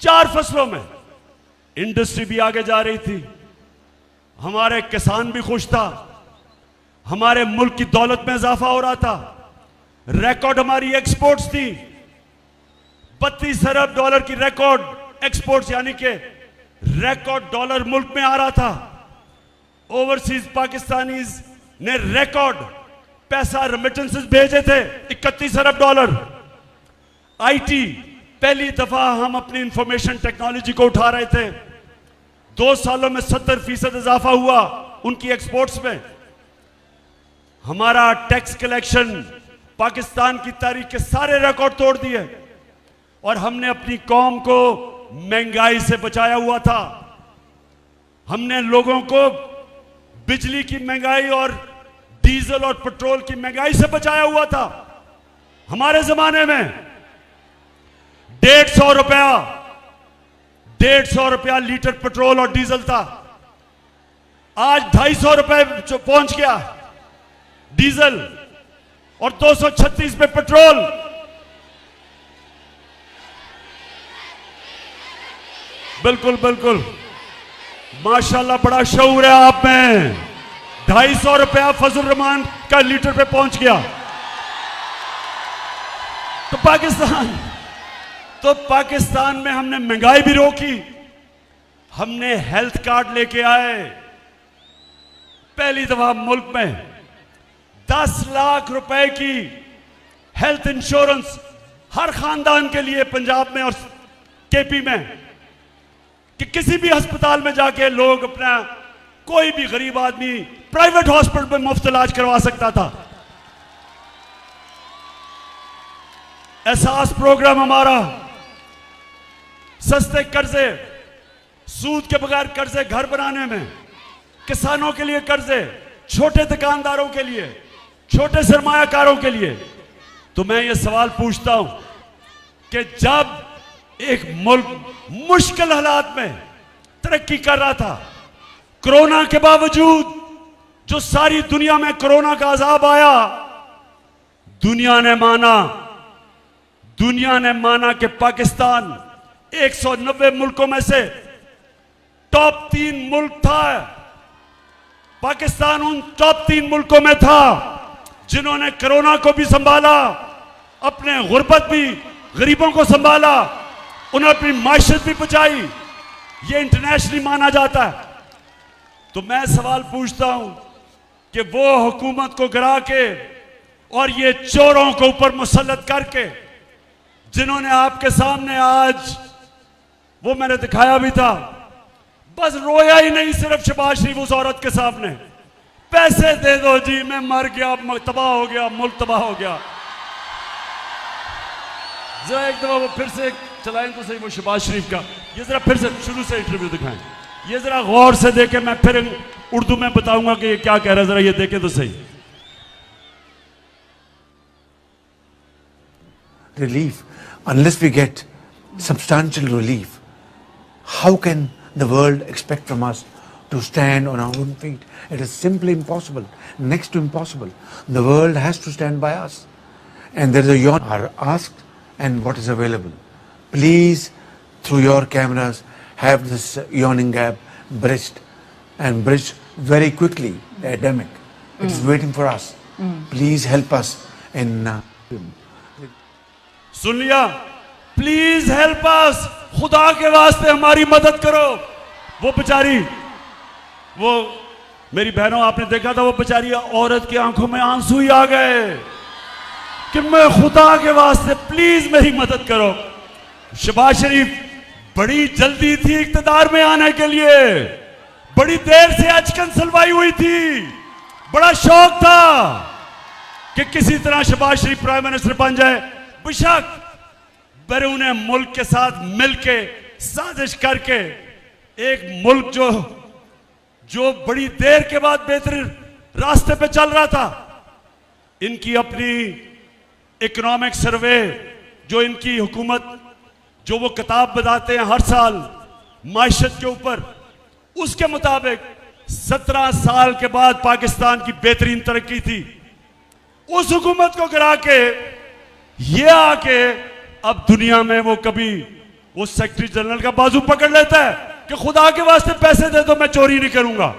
4 फसलों में इंडस्ट्री भी आगे जा रही थी, हमारे किसान भी खुश था, हमारे मुल्क की दौलत में इजाफा हो रहा था। रिकॉर्ड हमारी एक्सपोर्ट्स थी, 32 अरब डॉलर की रिकॉर्ड एक्सपोर्ट्स, यानी कि रिकॉर्ड डॉलर मुल्क में आ रहा था। ओवरसीज पाकिस्तानीज ने रिकॉर्ड पैसा रेमिटेंसेस भेजे थे, 31 अरब डॉलर। आईटी, पहली दफा हम अपनी इंफॉर्मेशन टेक्नोलॉजी को उठा रहे थे। 2 सालों में 70% इजाफा हुआ उनकी एक्सपोर्ट्स में। हमारा टैक्स कलेक्शन पाकिस्तान की तारीख के सारे रिकॉर्ड तोड़ दिए और हमने अपनी कौम को महंगाई से बचाया हुआ था। हमने लोगों को बिजली की महंगाई और डीजल और पेट्रोल की महंगाई से बचाया हुआ था। हमारे जमाने में 150 रुपया लीटर पेट्रोल और डीजल था। आज 250 रुपए पहुंच गया डीजल और 236 पे पेट्रोल। बिल्कुल बिल्कुल, माशाल्लाह, बड़ा शऊर है आप में। 250 रुपया फजल रहमान का लीटर पे पहुंच गया। तो पाकिस्तान में हमने महंगाई भी रोकी। हमने हेल्थ कार्ड लेके आए। पहली दफा मुल्क में 10 लाख रुपए की हेल्थ इंश्योरेंस हर खानदान के लिए, पंजाब में और केपी में, कि किसी भी अस्पताल में जाके लोग अपना, कोई भी गरीब आदमी प्राइवेट हॉस्पिटल में मुफ्त इलाज करवा सकता था। एहसास प्रोग्राम हमारा, सस्ते कर्जे, सूद के बगैर कर्जे घर बनाने में, किसानों के लिए कर्जे, छोटे दुकानदारों के लिए, छोटे सरमायाकारों के लिए। तो मैं ये सवाल पूछता हूं कि जब एक मुल्क मुश्किल हालात में तरक्की कर रहा था, कोरोना के बावजूद जो सारी दुनिया में कोरोना का अजाब आया, दुनिया ने माना कि पाकिस्तान 190 मुल्कों में से टॉप 3 मुल्क था। पाकिस्तान उन टॉप 3 मुल्कों में था जिन्होंने कोरोना को भी संभाला, अपने गुर्बत भी, गरीबों को संभाला, उन्होंने अपनी माशरत भी बचाई। ये इंटरनेशनली माना जाता है। तो मैं सवाल पूछता हूं कि वो हुकूमत को गिरा के और ये चोरों को ऊपर मुसल्लत करके, जिन्होंने आपके सामने आज, वो मैंने दिखाया भी था, बस रोया ही नहीं सिर्फ शहबाज शरीफ उस औरत के सामने, पैसे दे दो जी, मैं मर गया, तबाह हो गया, मुल्क तबाह हो गया। जरा एक दफा वो फिर से चलाएं तो सही, वो शहबाज शरीफ का, ये जरा फिर से शुरू से इंटरव्यू दिखाएं, ये जरा गौर से देखें। मैं फिर उर्दू में बताऊंगा कि ये क्या कह रहा है, जरा ये देखें तो सही। Relief, unless we get substantial relief, how can the world expect from us to stand on our own feet? It is simply impossible, next to impossible. The world has to stand by us. And there is a yawn are asked and what is available. Please, through your cameras, have this yawning gap bridged, and bridged very quickly. The epidemic, it is waiting for us. Please help us in सुन लिया, प्लीज हेल्प अस, खुदा के वास्ते हमारी मदद करो। वो बेचारी, वो मेरी बहनों, आपने देखा था वो बेचारी औरत की आंखों में आंसू ही आ गए कि मैं खुदा के वास्ते प्लीज मेरी मदद करो। शहबाज शरीफ बड़ी जल्दी थी इख्तिदार में आने के लिए, बड़ी देर से अचकन सलवाई हुई थी, बड़ा शौक था कि किसी तरह शहबाज शरीफ प्राइम मिनिस्टर बन जाए। बेशक बैरून मुल्क के साथ मिलके साजिश करके एक मुल्क जो बड़ी देर के बाद बेहतरीन रास्ते पे चल रहा था, इनकी अपनी इकोनॉमिक सर्वे जो इनकी हुकूमत जो वो किताब बताते हैं हर साल माइशत के ऊपर, उसके मुताबिक 17 साल के बाद पाकिस्तान की बेहतरीन तरक्की थी। उस हुकूमत को गिरा के ये आके अब दुनिया में वो कभी वो सेक्रेटरी जनरल का बाजू पकड़ लेता है कि खुदा के वास्ते पैसे दे दो, मैं चोरी नहीं करूंगा।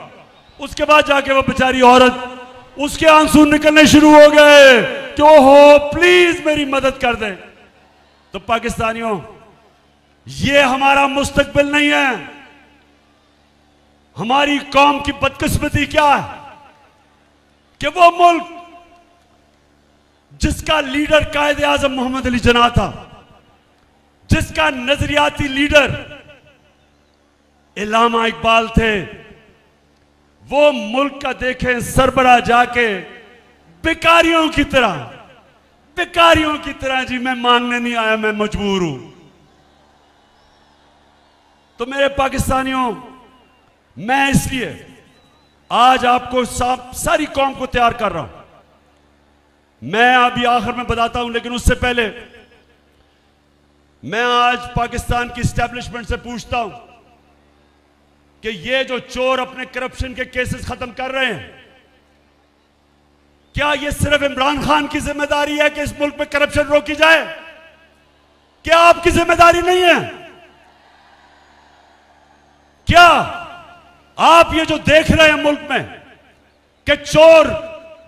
उसके बाद जाके वो बेचारी औरत उसके आंसू निकलने शुरू हो गए कि ओहो प्लीज मेरी मदद कर दे। तो पाकिस्तानियों, ये हमारा मुस्तकबिल नहीं है। हमारी कौम की बदकिस्मती क्या है कि वो मुल्क जिसका लीडर कायदे आजम मोहम्मद अली जिन्ना था, जिसका नजरियाती लीडर इल्लामा इकबाल थे, वो मुल्क का देखें सरबराह जाके बेकारियों की तरह जी मैं मांगने नहीं आया, मैं मजबूर हूं। तो मेरे पाकिस्तानियों, मैं इसलिए आज आपको सारी कौम को तैयार कर रहा हूं। मैं अभी आखिर में बताता हूं, लेकिन उससे पहले मैं आज पाकिस्तान की एस्टेब्लिशमेंट से पूछता हूं कि ये जो चोर अपने करप्शन के केसेस खत्म कर रहे हैं, क्या ये सिर्फ इमरान खान की जिम्मेदारी है कि इस मुल्क में करप्शन रोकी जाए? क्या आपकी जिम्मेदारी नहीं है? क्या आप ये जो देख रहे हैं मुल्क में कि चोर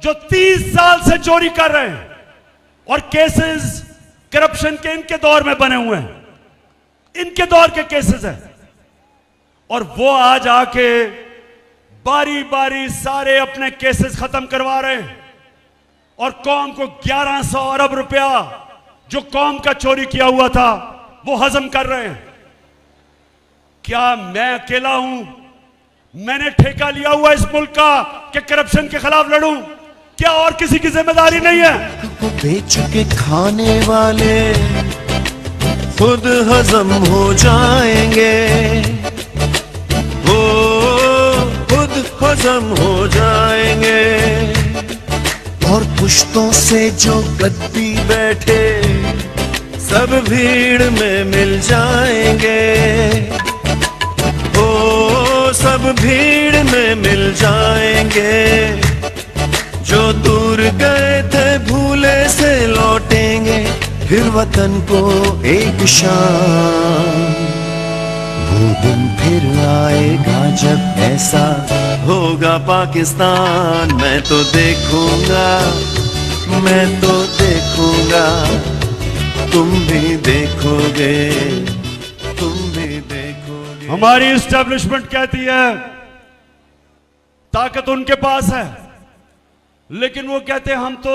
जो 30 साल से चोरी कर रहे हैं और केसेस करप्शन के इनके दौर में बने हुए हैं, इनके दौर के केसेस हैं, और वो आज आके बारी बारी सारे अपने केसेस खत्म करवा रहे हैं और कौम को 1100 अरब रुपया जो कौम का चोरी किया हुआ था वो हजम कर रहे हैं। क्या मैं अकेला हूं? मैंने ठेका लिया हुआ इस मुल्क का कि करप्शन के खिलाफ लड़ूं? क्या और किसी की जिम्मेदारी नहीं है? को बेच के खाने वाले खुद हजम हो जाएंगे, वो खुद हजम हो जाएंगे। और पुश्तों से जो गद्दी बैठे सब भीड़ में मिल जाएंगे, वो सब भीड़ में मिल जाएंगे। जो दूर गए थे भूले से लौटेंगे फिर वतन को एक शाम। वो दिन फिर आएगा जब ऐसा होगा पाकिस्तान। मैं तो देखूंगा, मैं तो देखूंगा, तुम भी देखोगे, तुम भी देखोगे। हमारी एस्टेब्लिशमेंट कहती है ताकत उनके पास है, लेकिन वो कहते हैं हम तो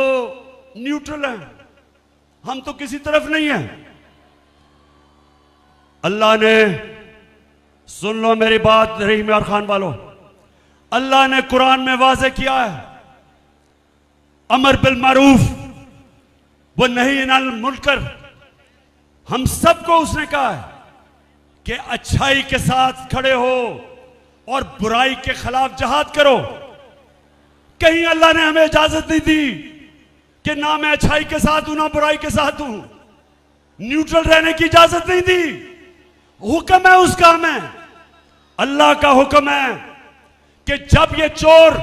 न्यूट्रल हैं, हम तो किसी तरफ नहीं हैं। अल्लाह ने, सुन लो मेरी बात रहीम यार खान वालों, अल्लाह ने कुरान में वाज़े किया है, अमर बिल मारूफ व नही अनिल मुनकर। हम सबको उसने कहा है कि अच्छाई के साथ खड़े हो और बुराई के खिलाफ जहाद करो। कहीं अल्लाह ने हमें इजाजत नहीं दी कि ना मैं अच्छाई के साथ हूं ना बुराई के साथ हूं, न्यूट्रल रहने की इजाजत नहीं दी। हुक्म है उसका, हमें अल्लाह का हुक्म है कि जब ये चोर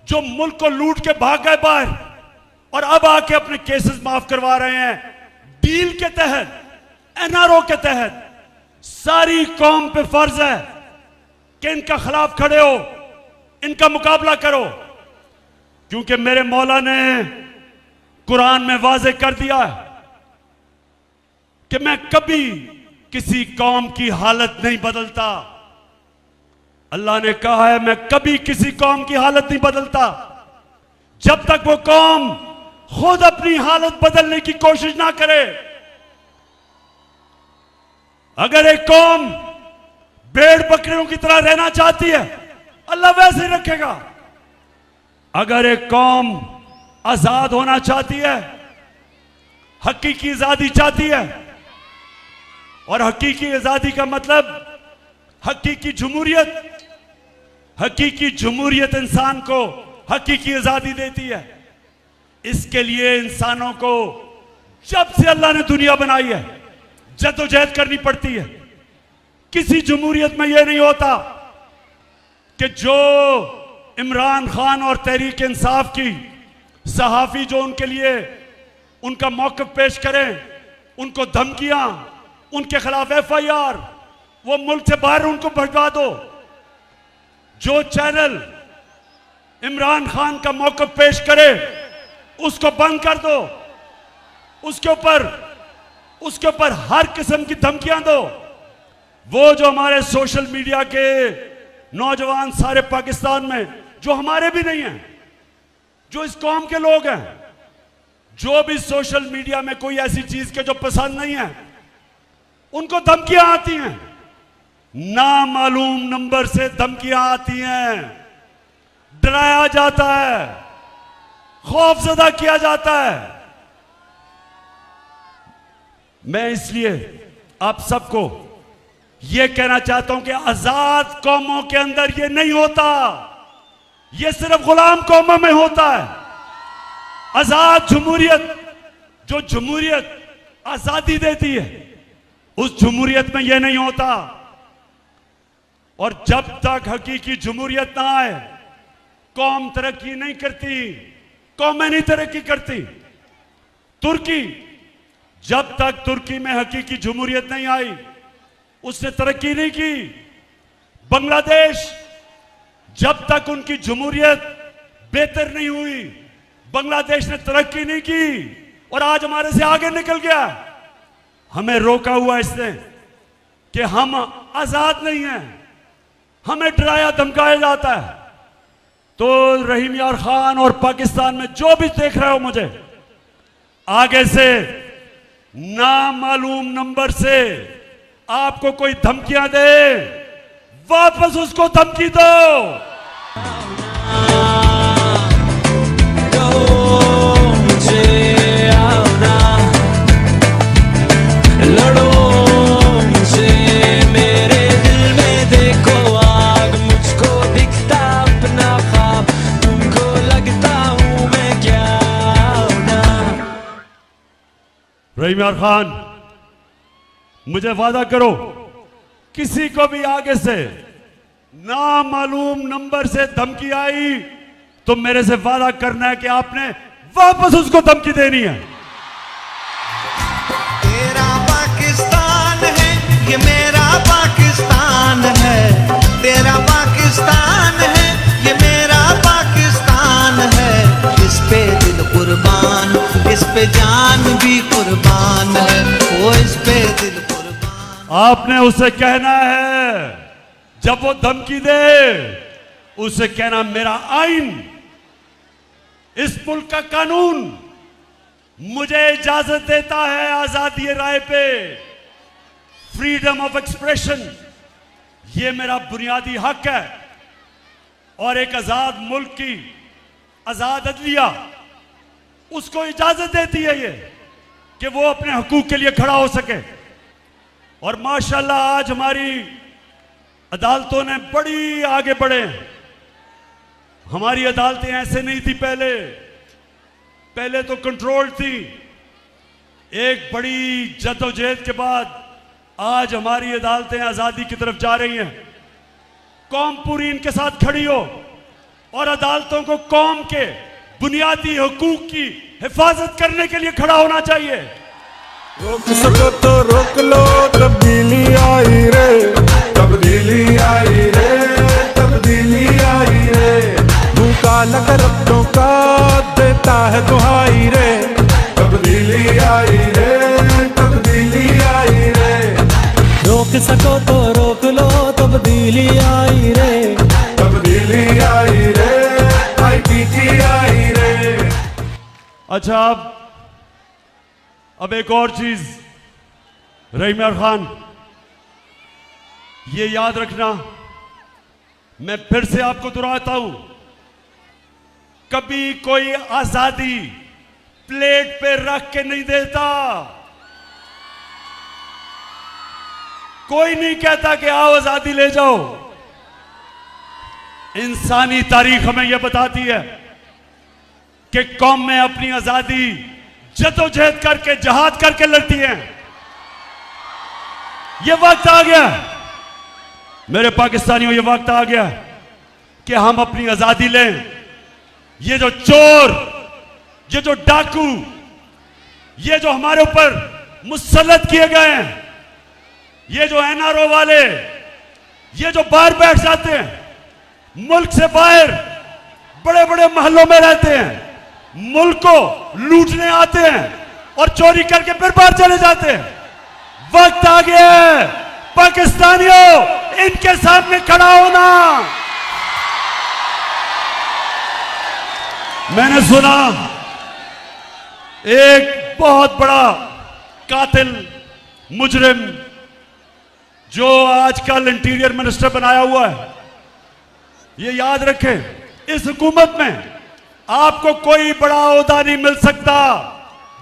जो मुल्क को लूट के भाग गए बाहर और अब आके अपने केसेस माफ करवा रहे हैं डील के तहत, एनआरओ के तहत, सारी कौम पे फर्ज है कि इनका खिलाफ खड़े हो, इनका मुकाबला करो। क्योंकि मेरे मौला ने कुरान में वाज़े कर दिया कि मैं कभी किसी कौम की हालत नहीं बदलता। अल्लाह ने कहा है मैं कभी किसी कौम की हालत नहीं बदलता जब तक वो कौम खुद अपनी हालत बदलने की कोशिश ना करे। अगर एक कौम भेड़ बकरियों की तरह रहना चाहती है, अल्लाह वैसे ही रखेगा। अगर एक कौम आजाद होना चाहती है, हकीकी आजादी चाहती है, और हकीकी आजादी का मतलब हकीकी जमहूरियत। हकीकी जमहूरियत इंसान को हकीकी आजादी देती है। इसके लिए इंसानों को जब से अल्लाह ने दुनिया बनाई है जद्दोजहद करनी पड़ती है। किसी जमहूरियत में यह नहीं होता कि जो इमरान खान और तहरीक इंसाफ की सहाफी जो उनके लिए उनका मौक़िफ़ पेश करें, उनको धमकियां, उनके खिलाफ FIR, वो मुल्क से बाहर उनको भटका दो। जो चैनल इमरान खान का मौक़िफ़ पेश करे उसको बंद कर दो, उसके ऊपर हर किस्म की धमकियां दो। वो जो हमारे सोशल मीडिया के नौजवान सारे पाकिस्तान में जो हमारे भी नहीं हैं, जो इस कौम के लोग हैं, जो भी सोशल मीडिया में कोई ऐसी चीज के जो पसंद नहीं है, उनको धमकियां आती हैं, नामालूम नंबर से धमकियां आती हैं, डराया जाता है, खौफजदा किया जाता है। मैं इसलिए आप सबको यह कहना चाहता हूं कि आजाद कौमों के अंदर यह नहीं होता, यह सिर्फ गुलाम कौमों में होता है। आजाद जमहूरियत, जो जमहूरियत आजादी देती है, उस जमहूरियत में यह नहीं होता। और जब तक हकीकी जमहूरियत ना आए, कौम तरक्की नहीं करती, कौमें नहीं तरक्की करती। तुर्की, जब तक तुर्की में हकीकी जमहूरियत नहीं आई, उसने तरक्की नहीं की। बांग्लादेश, जब तक उनकी जमहूरियत बेहतर नहीं हुई, बांग्लादेश ने तरक्की नहीं की, और आज हमारे से आगे निकल गया। हमें रोका हुआ इसने कि हम आजाद नहीं हैं, हमें डराया धमकाया जाता है। तो रहीम यार खान और पाकिस्तान में जो भी देख रहे हो मुझे, आगे से नामालूम नंबर से आपको कोई धमकियां दे, वापस उसको धमकी दो। लड़ो मुझसे, मेरे दिल में देखो आग, मुझको दिखता अपना ख्वाब, तुमको लगता हूं मैं क्या ना। रहीम यार खान, मुझे वादा करो, किसी को भी आगे से नामालूम नंबर से धमकी आई तो मेरे से वादा करना है कि आपने वापस उसको धमकी देनी है। तेरा पाकिस्तान है, ये मेरा पाकिस्तान है। तेरा पाकिस्तान है, ये मेरा पाकिस्तान है। इस पे दिल कुर्बान, इस पे जान भी कुर्बान है। वो इस पे दिल कुर्बान। आपने उसे कहना है, जब वो धमकी दे, उसे कहना मेरा आइन, इस मुल्क का कानून मुझे इजाजत देता है आजादी राय पे, फ्रीडम ऑफ एक्सप्रेशन, ये मेरा बुनियादी हक है। और एक आजाद मुल्क की आजाद अदलिया उसको इजाजत देती है ये कि वो अपने हकूक के लिए खड़ा हो सके। और माशाल्लाह आज हमारी अदालतों ने बड़ी आगे बढ़े। हमारी अदालतें ऐसे नहीं थी पहले तो कंट्रोल थी। एक बड़ी जद्दोजहद के बाद आज हमारी अदालतें आजादी की तरफ जा रही हैं। कौम पूरी इनके साथ खड़ी हो और अदालतों को कौम के बुनियादी हुकूक की हिफाजत करने के लिए खड़ा होना चाहिए। रोक सको तो रोक लो, तब्दीली आई रे, तब्दीली आई रे, तब्दीली आई रे। भूखा लग रब्तों का देता है दुहाई रे, तब्दीली आई रे, तब्दीली आई रे। रोक सको तो रोक लो, तब्दीली आई रे, तब्दीली आई रे, ITT आई रे। अच्छा, अब एक और चीज, रहीम यार खान, ये याद रखना, मैं फिर से आपको दोहराता हूं, कभी कोई आजादी प्लेट पे रख के नहीं देता। कोई नहीं कहता कि आओ आजादी ले जाओ। इंसानी तारीख हमें यह बताती है कि कौम में अपनी आजादी जदोजहद करके, जहाद करके लड़ती हैं। यह वक्त आ गया मेरे पाकिस्तानियों, यह वक्त आ गया कि हम अपनी आजादी लें। ये जो चोर, ये जो डाकू, ये जो हमारे ऊपर मुसल्लत किए गए हैं, ये जो एनआरओ वाले, ये जो बाहर बैठ जाते हैं, मुल्क से बाहर बड़े बड़े महलों में रहते हैं, मुल्क को लूटने आते हैं और चोरी करके फिर बाहर चले जाते हैं। वक्त आ गया है पाकिस्तानियों, इनके सामने खड़ा होना। मैंने सुना एक बहुत बड़ा कातिल मुजरिम जो आजकल इंटीरियर मिनिस्टर बनाया हुआ है, ये याद रखें, इस हुकूमत में आपको कोई बड़ा ओहदा नहीं मिल सकता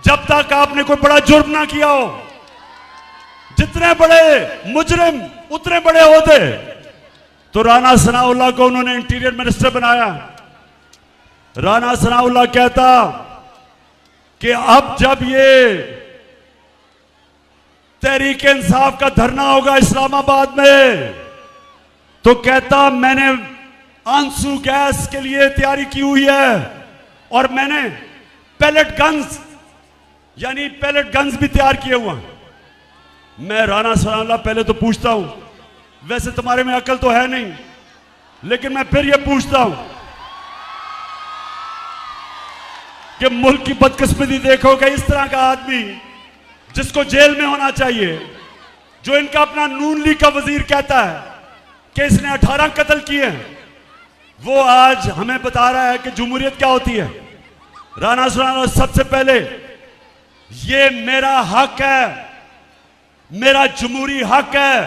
जब तक आपने कोई बड़ा जुर्म ना किया हो। जितने बड़े मुजरिम उतने बड़े ओहदे। तो राना सनाउल्लाह को उन्होंने इंटीरियर मिनिस्टर बनाया। राना सनाउल्लाह कहता कि अब जब ये तहरीक इंसाफ का धरना होगा इस्लामाबाद में, तो कहता मैंने आंसू गैस के लिए तैयारी की हुई है और मैंने पैलेट गन्स यानी पैलेट गन्स भी तैयार किए हुए हैं। मैं राना सनाउल्लाह पहले तो पूछता हूं, वैसे तुम्हारे में अकल तो है नहीं, लेकिन मैं फिर यह पूछता हूं कि मुल्क की बदकिस्मती देखोगे, इस तरह का आदमी जिसको जेल में होना चाहिए, जो इनका अपना नून लीग का वजीर कहता है कि इसने 18 कत्ल किए हैं, वो आज हमें बता रहा है कि जमहूरियत क्या होती है। राना सनाउल्लाह, सबसे पहले ये मेरा हक है, मेरा जमहूरी हक है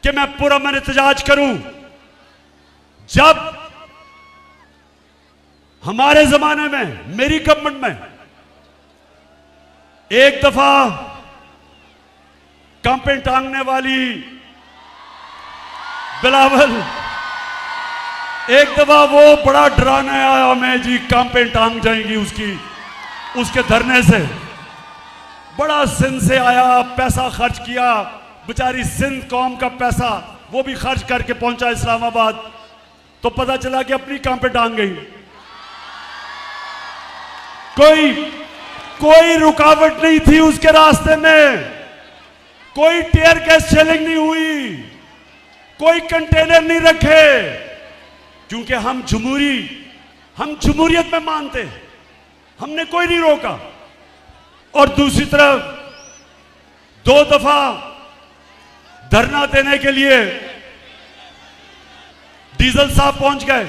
कि मैं पुरअमन एहतजाज करूं। जब हमारे जमाने में, मेरी गवर्नमेंट में, एक दफा कांपे टांगने वाली बिलावल, एक दफा वो बड़ा डराने आया हमें जी, कांपे टांग जाएंगी उसके धरने से। बड़ा सिंध से आया, पैसा खर्च किया, बेचारी सिंध कौम का पैसा वो भी खर्च करके पहुंचा इस्लामाबाद, तो पता चला कि अपनी कांपे टांग गई। कोई रुकावट नहीं थी उसके रास्ते में, कोई टीयर गैस शेलिंग नहीं हुई, कोई कंटेनर नहीं रखे, क्योंकि हम जमहूरियत में मानते, हमने कोई नहीं रोका। और दूसरी तरफ 2 दफा धरना देने के लिए डीजल साहब पहुंच गए।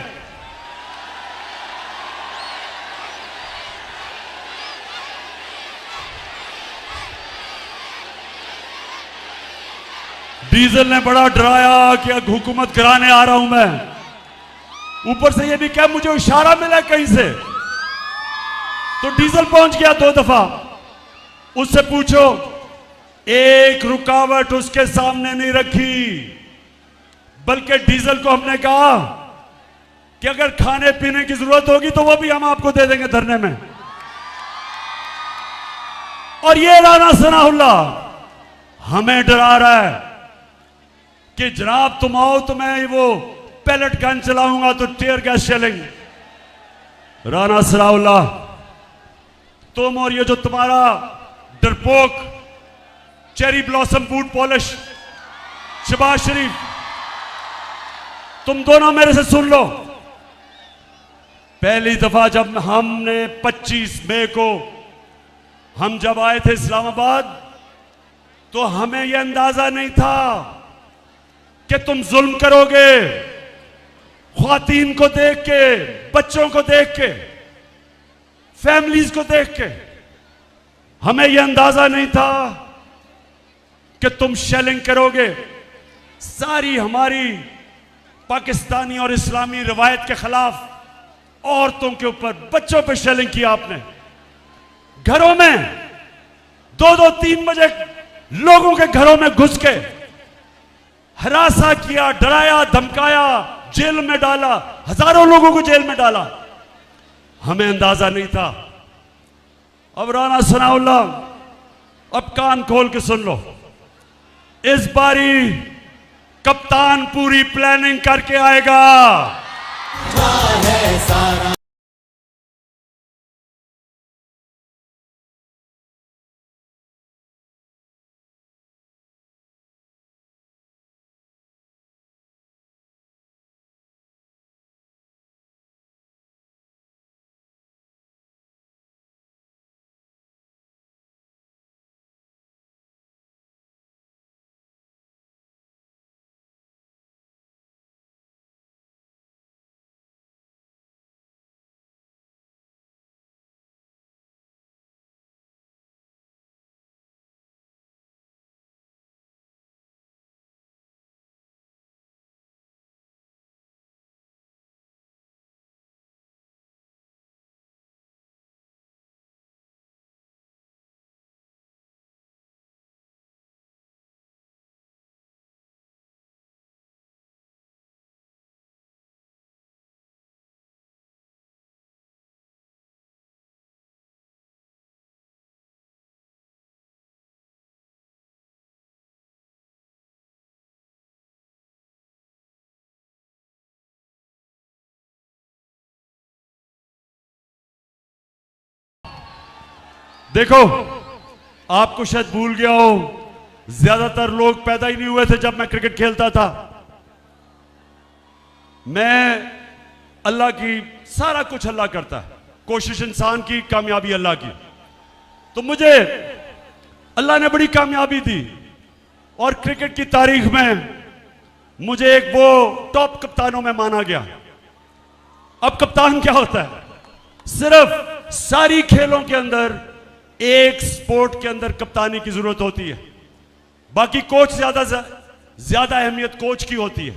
डीजल ने बड़ा डराया कि हुकूमत गिराने आ रहा हूं मैं। ऊपर से ये भी क्या मुझे इशारा मिला कहीं से, तो डीजल पहुंच गया 2 दफा। उससे पूछो, एक रुकावट उसके सामने नहीं रखी, बल्कि डीजल को हमने कहा कि अगर खाने पीने की जरूरत होगी तो वो भी हम आपको दे देंगे धरने में। और ये राना सनाउल्लाह हमें डरा रहा है कि जनाब तुम आओ तो मैं वो पैलेट गन चलाऊंगा तो tear gas shelling. Rana Sanaullah, तुम और ये जो तुम्हारा डरपोक cherry blossom boot polish Shehbaz Sharif, तुम दोनों मेरे से सुन लो। पहली दफा जब हमने 25 मई को हम जब आए थे इस्लामाबाद, तो हमें यह अंदाजा नहीं था कि तुम जुल्म करोगे, ख्वातीन को देख के, बच्चों को देख के, फैमिलीज को देख के। हमें यह अंदाजा नहीं था कि तुम शेलिंग करोगे। सारी हमारी पाकिस्तानी और इस्लामी रवायत के खिलाफ औरतों के ऊपर, बच्चों पर शेलिंग किया आपने। घरों में 2-2, 3 बजे लोगों के घरों में घुस के हरासा किया, डराया, धमकाया, जेल में डाला, हजारों लोगों को जेल में डाला। हमें अंदाजा नहीं था। अब राना सनाउल्लाह, अब कान खोल के सुन लो, इस बारी कप्तान पूरी प्लानिंग करके आएगा। देखो, आपको शायद भूल गया हो, ज्यादातर लोग पैदा ही नहीं हुए थे जब मैं क्रिकेट खेलता था। मैं अल्लाह की, सारा कुछ अल्लाह करता है, कोशिश इंसान की, कामयाबी अल्लाह की। तो मुझे अल्लाह ने बड़ी कामयाबी दी और क्रिकेट की तारीख में मुझे एक वो टॉप कप्तानों में माना गया। अब कप्तान क्या होता है? सिर्फ सारी खेलों के अंदर एक स्पोर्ट के अंदर कप्तानी की जरूरत होती है, बाकी कोच ज्यादा अहमियत कोच की होती है।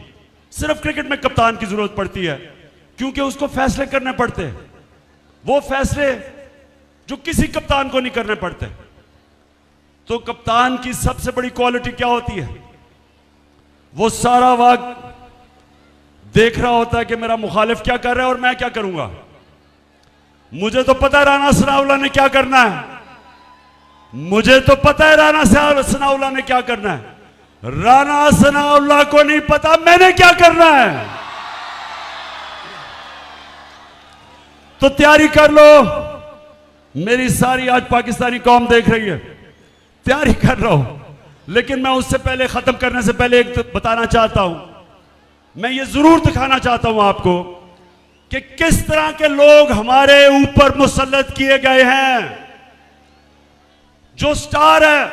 सिर्फ क्रिकेट में कप्तान की जरूरत पड़ती है, क्योंकि उसको फैसले करने पड़ते हैं, वो फैसले जो किसी कप्तान को नहीं करने पड़ते। तो कप्तान की सबसे बड़ी क्वालिटी क्या होती है? वो सारा वक्त देख रहा होता है कि मेरा मुखालिफ क्या कर रहा है और मैं क्या करूंगा। मुझे तो पता है राना सनाउल्लाह ने क्या करना है, मुझे तो पता है राना सनाउल्लाह ने क्या करना है। राना सनाउल्लाह को नहीं पता मैंने क्या करना है। तो तैयारी कर लो, मेरी सारी आज पाकिस्तानी कौम देख रही है, तैयारी कर रहा हूं। लेकिन मैं उससे पहले, खत्म करने से पहले एक बताना चाहता हूं, मैं ये जरूर दिखाना चाहता हूं आपको कि किस तरह के लोग हमारे ऊपर मुसल्लत किए गए हैं। जो स्टार है,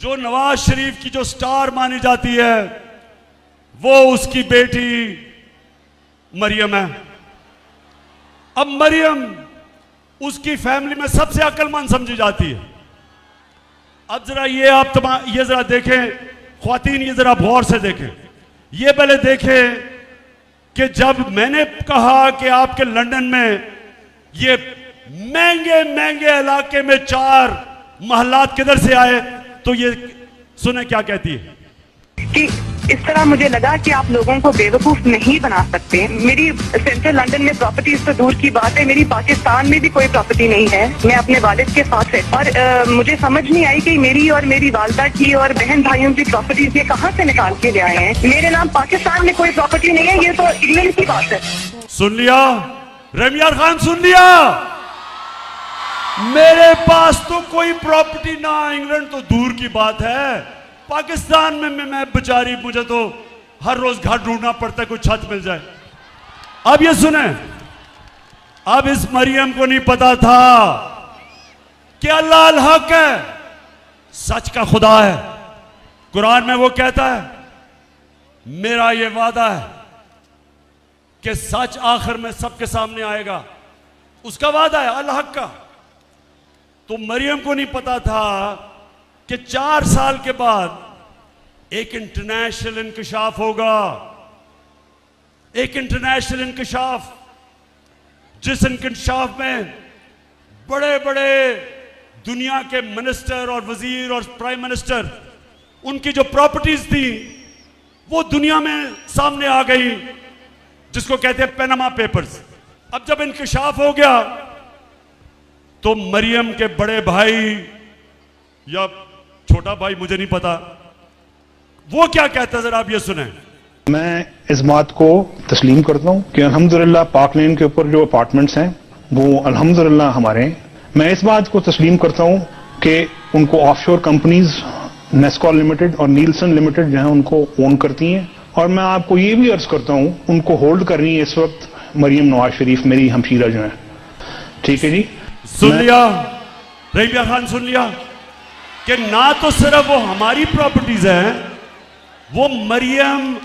जो नवाज शरीफ की जो स्टार मानी जाती है, वो उसकी बेटी मरियम है। अब मरियम उसकी फैमिली में सबसे अक्लमंद समझी जाती है। अब जरा ये जरा देखें ख्वातीन, ये जरा गौर से देखें, ये पहले देखें कि जब मैंने कहा कि आपके लंदन में ये महंगे महंगे इलाके में 4 महलात किधर से आए, तो ये सुने क्या कहती है कि इस तरह मुझे लगा कि आप लोगों को बेवकूफ नहीं बना सकते। मेरी सेंट्रल लंदन में प्रॉपर्टीज तो दूर की बात है, मेरी पाकिस्तान में भी कोई प्रॉपर्टी नहीं है। मैं अपने वालिद के साथ है और मुझे समझ नहीं आई कि मेरी और मेरी वालदा की और बहन भाइयों की प्रॉपर्टीज ये कहाँ से निकाल के ले आए हैं। मेरे नाम पाकिस्तान में कोई प्रॉपर्टी नहीं है, ये तो इंग्लैंड की बात है। सुन लिया रमियार खान, सुन लिया, मेरे पास तो कोई प्रॉपर्टी ना, इंग्लैंड तो दूर की बात है, पाकिस्तान में मैं बेचारी, मुझे तो हर रोज घर ढूंढना पड़ता है, कोई छत मिल जाए। अब ये सुने, अब इस मरियम को नहीं पता था कि अल्लाह अल हक है, सच का खुदा है। कुरान में वो कहता है, मेरा ये वादा है कि सच आखिर में सबके सामने आएगा, उसका वादा है अल हक का। तो मरियम को नहीं पता था कि 4 साल के बाद एक इंटरनेशनल इंकशाफ होगा, एक इंटरनेशनल इंकशाफ, जिस इंकशाफ में बड़े बड़े दुनिया के मिनिस्टर और वजीर और प्राइम मिनिस्टर, उनकी जो प्रॉपर्टीज थी वो दुनिया में सामने आ गई, जिसको कहते हैं पैनामा पेपर्स। अब जब इंकशाफ हो गया तो मरियम के बड़े भाई या छोटा भाई, मुझे नहीं पता, वो क्या कहता है, जरा आप ये सुने। मैं इस बात को तस्लीम करता हूं कि अल्हम्दुलिल्लाह पाक लेन के ऊपर जो अपार्टमेंट्स हैं वो अल्हम्दुलिल्लाह हमारे हैं। मैं इस बात को तस्लीम करता हूं कि उनको ऑफशोर कंपनीज नेस्कॉल लिमिटेड और नीलसन लिमिटेड जो है उनको ओन करती हैं, और मैं आपको ये भी अर्ज करता हूं उनको होल्ड कर रही है इस वक्त मरियम नवाज शरीफ, मेरी हमशीरा जो है। ठीक है जी, सुन लिया रहीबिया खान, सुन लिया कि ना तो सिर्फ वो हमारी प्रॉपर्टीज हैं, वो मरियम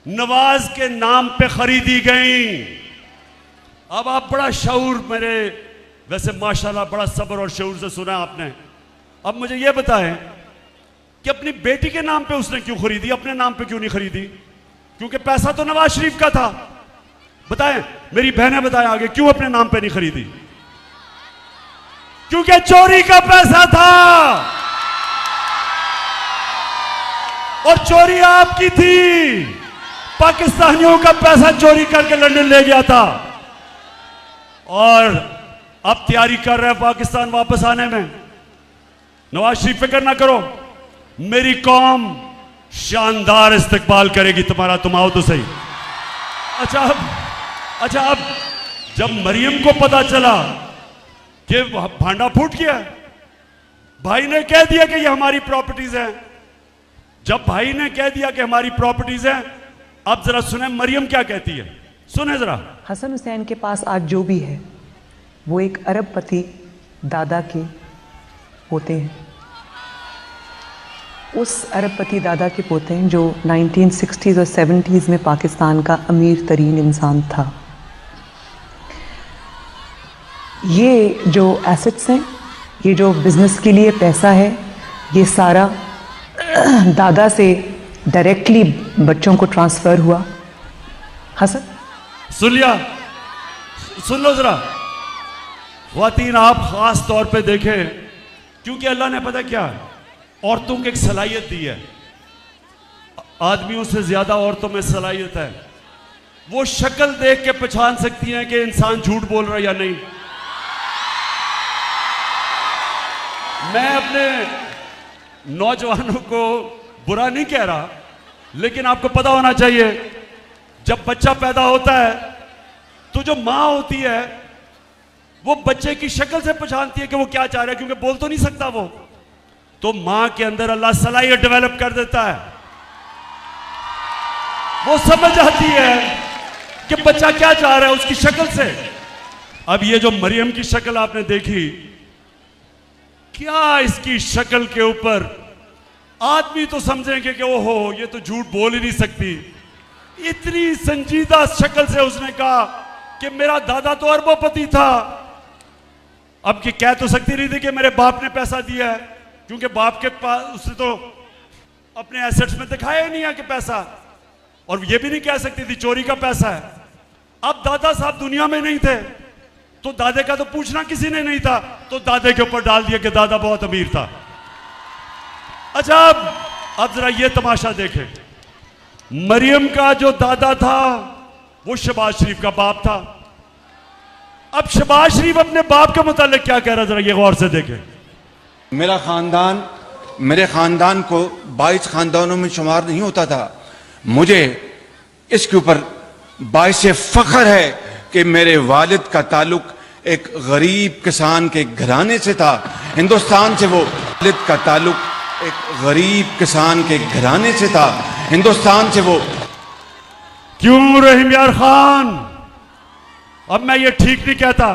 नवाज के नाम पे खरीदी गई। अब आप बड़ा शऊर, मेरे वैसे माशाल्लाह बड़ा सब्र और शऊर से सुना आपने। अब मुझे ये बताएं कि अपनी बेटी के नाम पे उसने क्यों खरीदी, अपने नाम पे क्यों नहीं खरीदी? क्योंकि पैसा तो नवाज शरीफ का था। बताएं, मेरी बहनें बताएं आगे, क्यों अपने नाम पे नहीं खरीदी? क्योंकि चोरी का पैसा था, और चोरी आपकी थी। पाकिस्तानियों का पैसा चोरी करके लंदन ले गया था, और अब तैयारी कर रहे हैं पाकिस्तान वापस आने में। नवाज शरीफ फिक्र ना करो, मेरी कौम शानदार इस्तकबाल करेगी तुम्हारा, तुम आओ तो सही। अच्छा अब जब मरियम को पता चला कि भांडा फूट गया, भाई ने कह दिया कि ये हमारी प्रॉपर्टीज हैं। जब भाई ने कह दिया कि हमारी प्रॉपर्टीज हैं, अब जरा सुने मरियम क्या कहती है, सुने जरा। हसन हुसैन के पास आज जो भी है वो एक अरबपति दादा के पोते हैं। उस अरबपति दादा के पोते हैं जो 1960s और 70s में पाकिस्तान का अमीर तरीन इंसान था। ये जो एसेट्स हैं, ये जो बिजनेस के लिए पैसा है, ये सारा दादा से डायरेक्टली बच्चों को ट्रांसफर हुआ। हसन सुन लिया, सुन लो जरा ख्वातीन, आप खास तौर पे देखें, क्योंकि अल्लाह ने पता क्या औरतों को एक सलाहियत दी है, आदमियों से ज्यादा औरतों में सलाहियत है। वो शक्ल देख के पहचान सकती हैं कि इंसान झूठ बोल रहा है या नहीं। मैं अपने नौजवानों को बुरा नहीं कह रहा, लेकिन आपको पता होना चाहिए जब बच्चा पैदा होता है तो जो माँ होती है वो बच्चे की शक्ल से पहचानती है कि वो क्या चाह रहा है, क्योंकि बोल तो नहीं सकता वो। तो माँ के अंदर अल्लाह सलाहियत डेवलप कर देता है, वो समझ आती है कि बच्चा क्या चाह रहा है उसकी शक्ल से। अब ये जो मरियम की शक्ल आपने देखी, क्या इसकी शक्ल के ऊपर आदमी तो समझेंगे कि ओहो ये तो झूठ बोल ही नहीं सकती। इतनी संजीदा शक्ल से उसने कहा कि मेरा दादा तो अरबोपति था। अब की कह तो सकती नहीं थी कि मेरे बाप ने पैसा दिया है, क्योंकि बाप के पास उसने तो अपने एसेट्स में दिखाया ही नहीं है कि पैसा, और ये भी नहीं कह सकती थी चोरी का पैसा है। अब दादा साहब दुनिया में नहीं थे तो दादे का तो पूछना किसी ने नहीं था, तो दादे के ऊपर डाल दिया कि दादा बहुत अमीर था। अच्छा अब जरा ये तमाशा देखें, मरियम का जो दादा था वो शहबाज शरीफ का बाप था। अब शहबाज शरीफ अपने बाप के मुतालिक क्या कह रहा है, जरा ये गौर से देखें। मेरा खानदान मेरे खानदान को 22 खानदानों में शुमार नहीं होता था। मुझे इसके ऊपर बाइस फख्र है कि मेरे वालिद का ताल्लुक एक गरीब किसान के घराने से था। हिंदुस्तान से वो वालिद का ताल्लुक एक गरीब किसान के घराने से था। हिंदुस्तान से वो क्यों रहीम यार खान, अब मैं ये ठीक नहीं कहता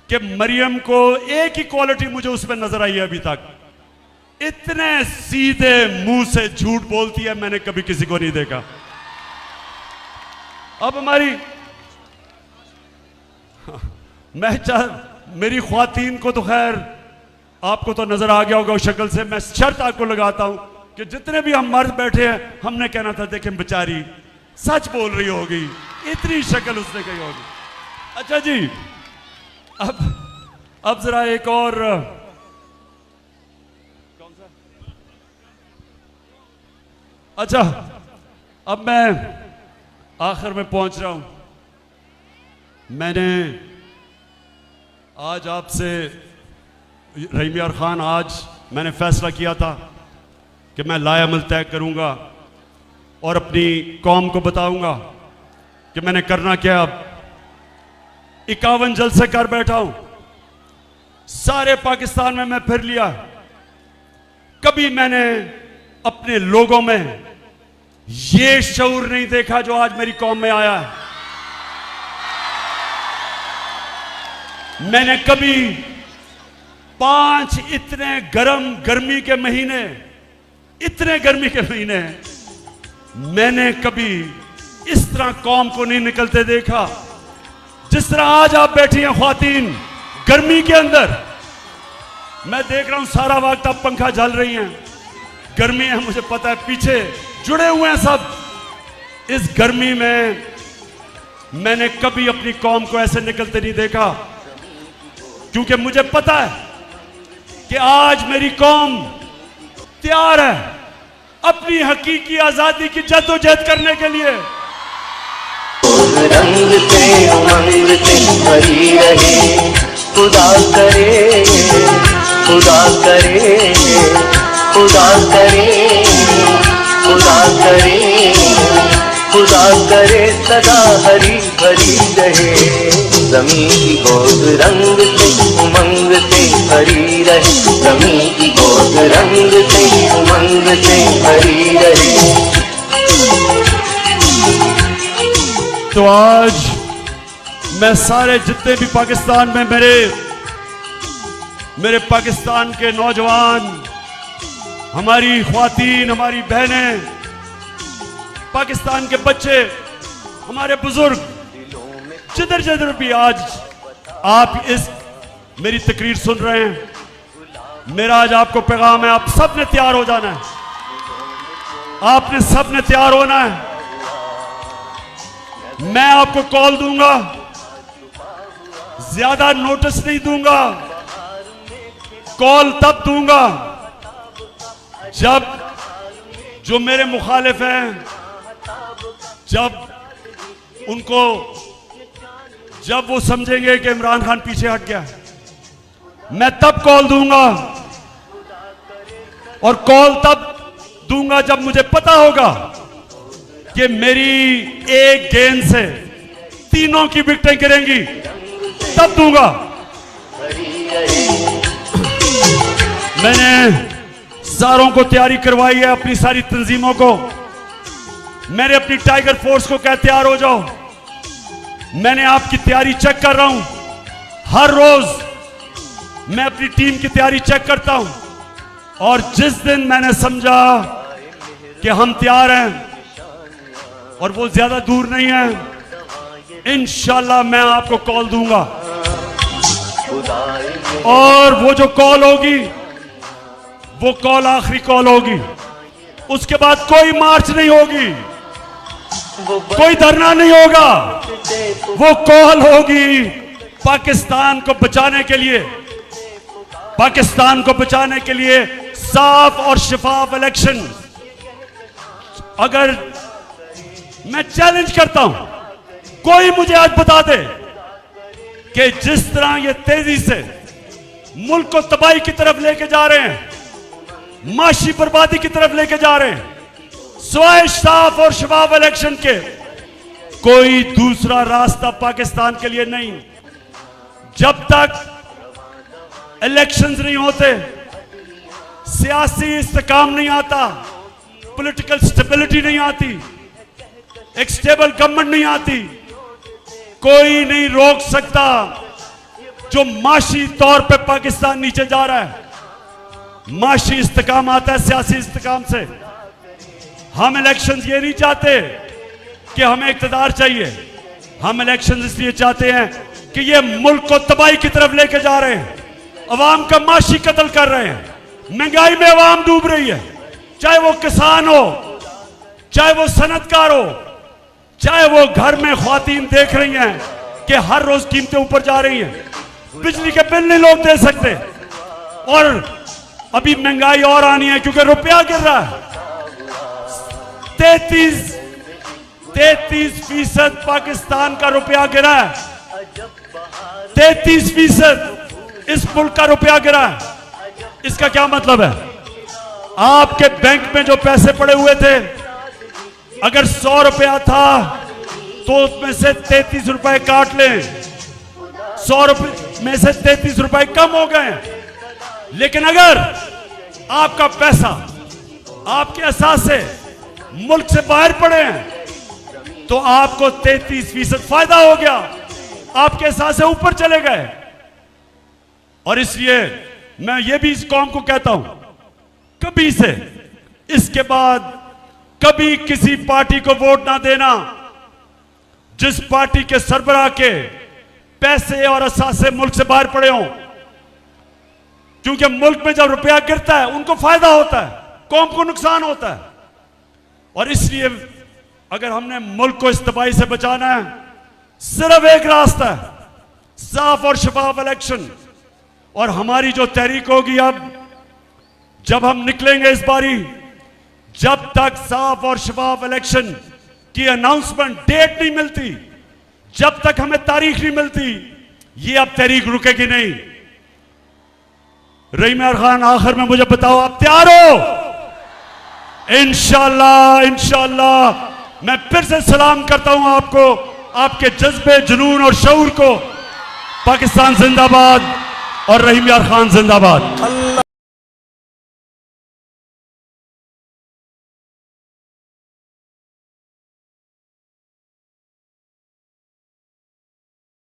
कि मरियम को एक ही क्वालिटी मुझे उसमें नजर आई है अभी तक, इतने सीधे मुंह से झूठ बोलती है मैंने कभी किसी को नहीं देखा। अब हमारी मेरी ख्वातीन को तो खैर आपको तो नजर आ गया होगा उस शक्ल से। मैं शर्त आपको लगाता हूं कि जितने भी हम मर्द बैठे हैं हमने कहना था देखें बेचारी सच बोल रही होगी, इतनी शक्ल उसने कही होगी। अच्छा जी, अब जरा एक और अच्छा, अब मैं आखिर में पहुंच रहा हूं। मैंने आज आपसे, रहीम यार खान, आज मैंने फैसला किया था कि मैं लायामल तय करूंगा और अपनी कौम को बताऊंगा कि मैंने करना क्या। अब 51 जलसे कर बैठा हूं, सारे पाकिस्तान में मैं फिर लिया। कभी मैंने अपने लोगों में ये शऊर नहीं देखा जो आज मेरी कौम में आया है। मैंने कभी 5 इतने गर्मी के महीने, इतने गर्मी के महीने मैंने कभी इस तरह कौम को नहीं निकलते देखा जिस तरह आज आप बैठी हैं ख्वातीन गर्मी के अंदर। मैं देख रहा हूं सारा वक्त आप पंखा झल रही हैं, गर्मी है मुझे पता है, पीछे जुड़े हुए हैं सब। इस गर्मी में मैंने कभी अपनी कौम को ऐसे निकलते नहीं देखा, क्योंकि मुझे पता है कि आज मेरी कौम तैयार है अपनी हकीकी आजादी की जद्दोजहद करने के लिए। रंग से उमंग से भरी रहे, खुदा करे, खुदा करे, खुदा करे, खुदा करे, खुदा करे सदा हरी भरी रहे। ज़मीं की गोद रंग से उमंग से भरी रहे, ज़मीं की गोद रंग से उमंग से भरी रहे। तो आज मैं सारे जितने भी पाकिस्तान में मेरे पाकिस्तान के नौजवान, हमारी ख्वातीन, हमारी बहनें, पाकिस्तान के बच्चे, हमारे बुजुर्ग, जिधर जिधर भी आज आप इस मेरी तकरीर सुन रहे हैं, मेरा आज आपको पैगाम है, आप सब ने तैयार हो जाना है, आपने सब ने तैयार होना है। मैं आपको कॉल दूंगा, ज्यादा नोटिस नहीं दूंगा, कॉल तब दूंगा जब जो मेरे मुखालिफ हैं, जब वो समझेंगे कि इमरान खान पीछे हट गया, मैं तब कॉल दूंगा। और कॉल तब दूंगा जब मुझे पता होगा कि मेरी एक गेंद से तीनों की विकेटें गिरेंगी, तब दूंगा। मैंने सारों को तैयारी करवाई है, अपनी सारी तंजीमों को। मैंने अपनी टाइगर फोर्स को कहा तैयार हो जाओ। मैंने आपकी तैयारी चेक कर रहा हूं, हर रोज मैं अपनी टीम की तैयारी चेक करता हूं, और जिस दिन मैंने समझा कि हम तैयार हैं और वो ज्यादा दूर नहीं है, इंशाल्लाह मैं आपको कॉल दूंगा। और वो जो कॉल होगी, वो कॉल आखिरी कॉल होगी, उसके बाद कोई मार्च नहीं होगी, कोई धरना नहीं होगा। वो कॉल होगी पाकिस्तान को बचाने के लिए, पाकिस्तान को बचाने के लिए साफ और शफाफ इलेक्शन। अगर मैं चैलेंज करता हूं, कोई मुझे आज बता दे कि जिस तरह ये तेजी से मुल्क को तबाही की तरफ लेके जा रहे हैं, माशी बर्बादी की तरफ लेके जा रहे हैं, सिवाय साफ और शफाफ इलेक्शन के कोई दूसरा रास्ता पाकिस्तान के लिए नहीं। जब तक इलेक्शंस नहीं होते, सियासी इस्तेकाम नहीं आता, पॉलिटिकल स्टेबिलिटी नहीं आती, एक स्टेबल गवर्नमेंट नहीं आती, कोई नहीं रोक सकता जो माशी तौर पे पाकिस्तान नीचे जा रहा है। माशी इस्तेकाम आता है सियासी इस्तेकाम से। हम इलेक्शंस ये नहीं चाहते कि हमें इक़्तिदार चाहिए, हम इलेक्शंस इसलिए चाहते हैं कि ये मुल्क को तबाही की तरफ लेके जा रहे हैं, अवाम का माशी कत्ल कर रहे हैं, महंगाई में अवाम डूब रही है, चाहे वो किसान हो, चाहे वो सनतकार हो, चाहे वो घर में ख्वातीन देख रही हैं कि हर रोज कीमतें ऊपर जा रही हैं, बिजली के बिल नहीं लोग दे सकते, और अभी महंगाई और आनी है क्योंकि रुपया गिर रहा है। 33% पाकिस्तान का रुपया गिरा है, 33% इस मुल्क का रुपया गिरा है। इसका क्या मतलब है? आपके बैंक में जो पैसे पड़े हुए थे, अगर 100 रुपया था तो उसमें से 33 रुपए काट लें, 100 रुपए में से 33 रुपए कम हो गए। लेकिन अगर आपका पैसा आपके असासे मुल्क से बाहर पड़े हैं तो आपको 33% फायदा हो गया, आपके असासे ऊपर चले गए। और इसलिए मैं ये भी इस कौम को कहता हूं, कभी से इसके बाद कभी किसी पार्टी को वोट ना देना जिस पार्टी के सरबराह के पैसे और असासे मुल्क से बाहर पड़े हों, क्योंकि मुल्क में जब रुपया गिरता है उनको फायदा होता है, कौम को नुकसान होता है। और इसलिए अगर हमने मुल्क को इस तबाही से बचाना है, सिर्फ एक रास्ता है, साफ और शफाफ इलेक्शन। और हमारी जो तहरीक होगी, अब जब हम निकलेंगे इस बारी, जब तक साफ और शफाफ इलेक्शन की अनाउंसमेंट डेट नहीं मिलती, जब तक हमें तारीख नहीं मिलती, ये अब तहरीक रुकेगी नहीं। रहीम यार खान, आखिर में मुझे बताओ, आप तैयार हो? इंशाअल्लाह, इंशाअल्लाह। मैं फिर से सलाम करता हूं आपको, आपके जज्बे, जुनून और शऊर को। पाकिस्तान जिंदाबाद और रहीम यार खान जिंदाबाद।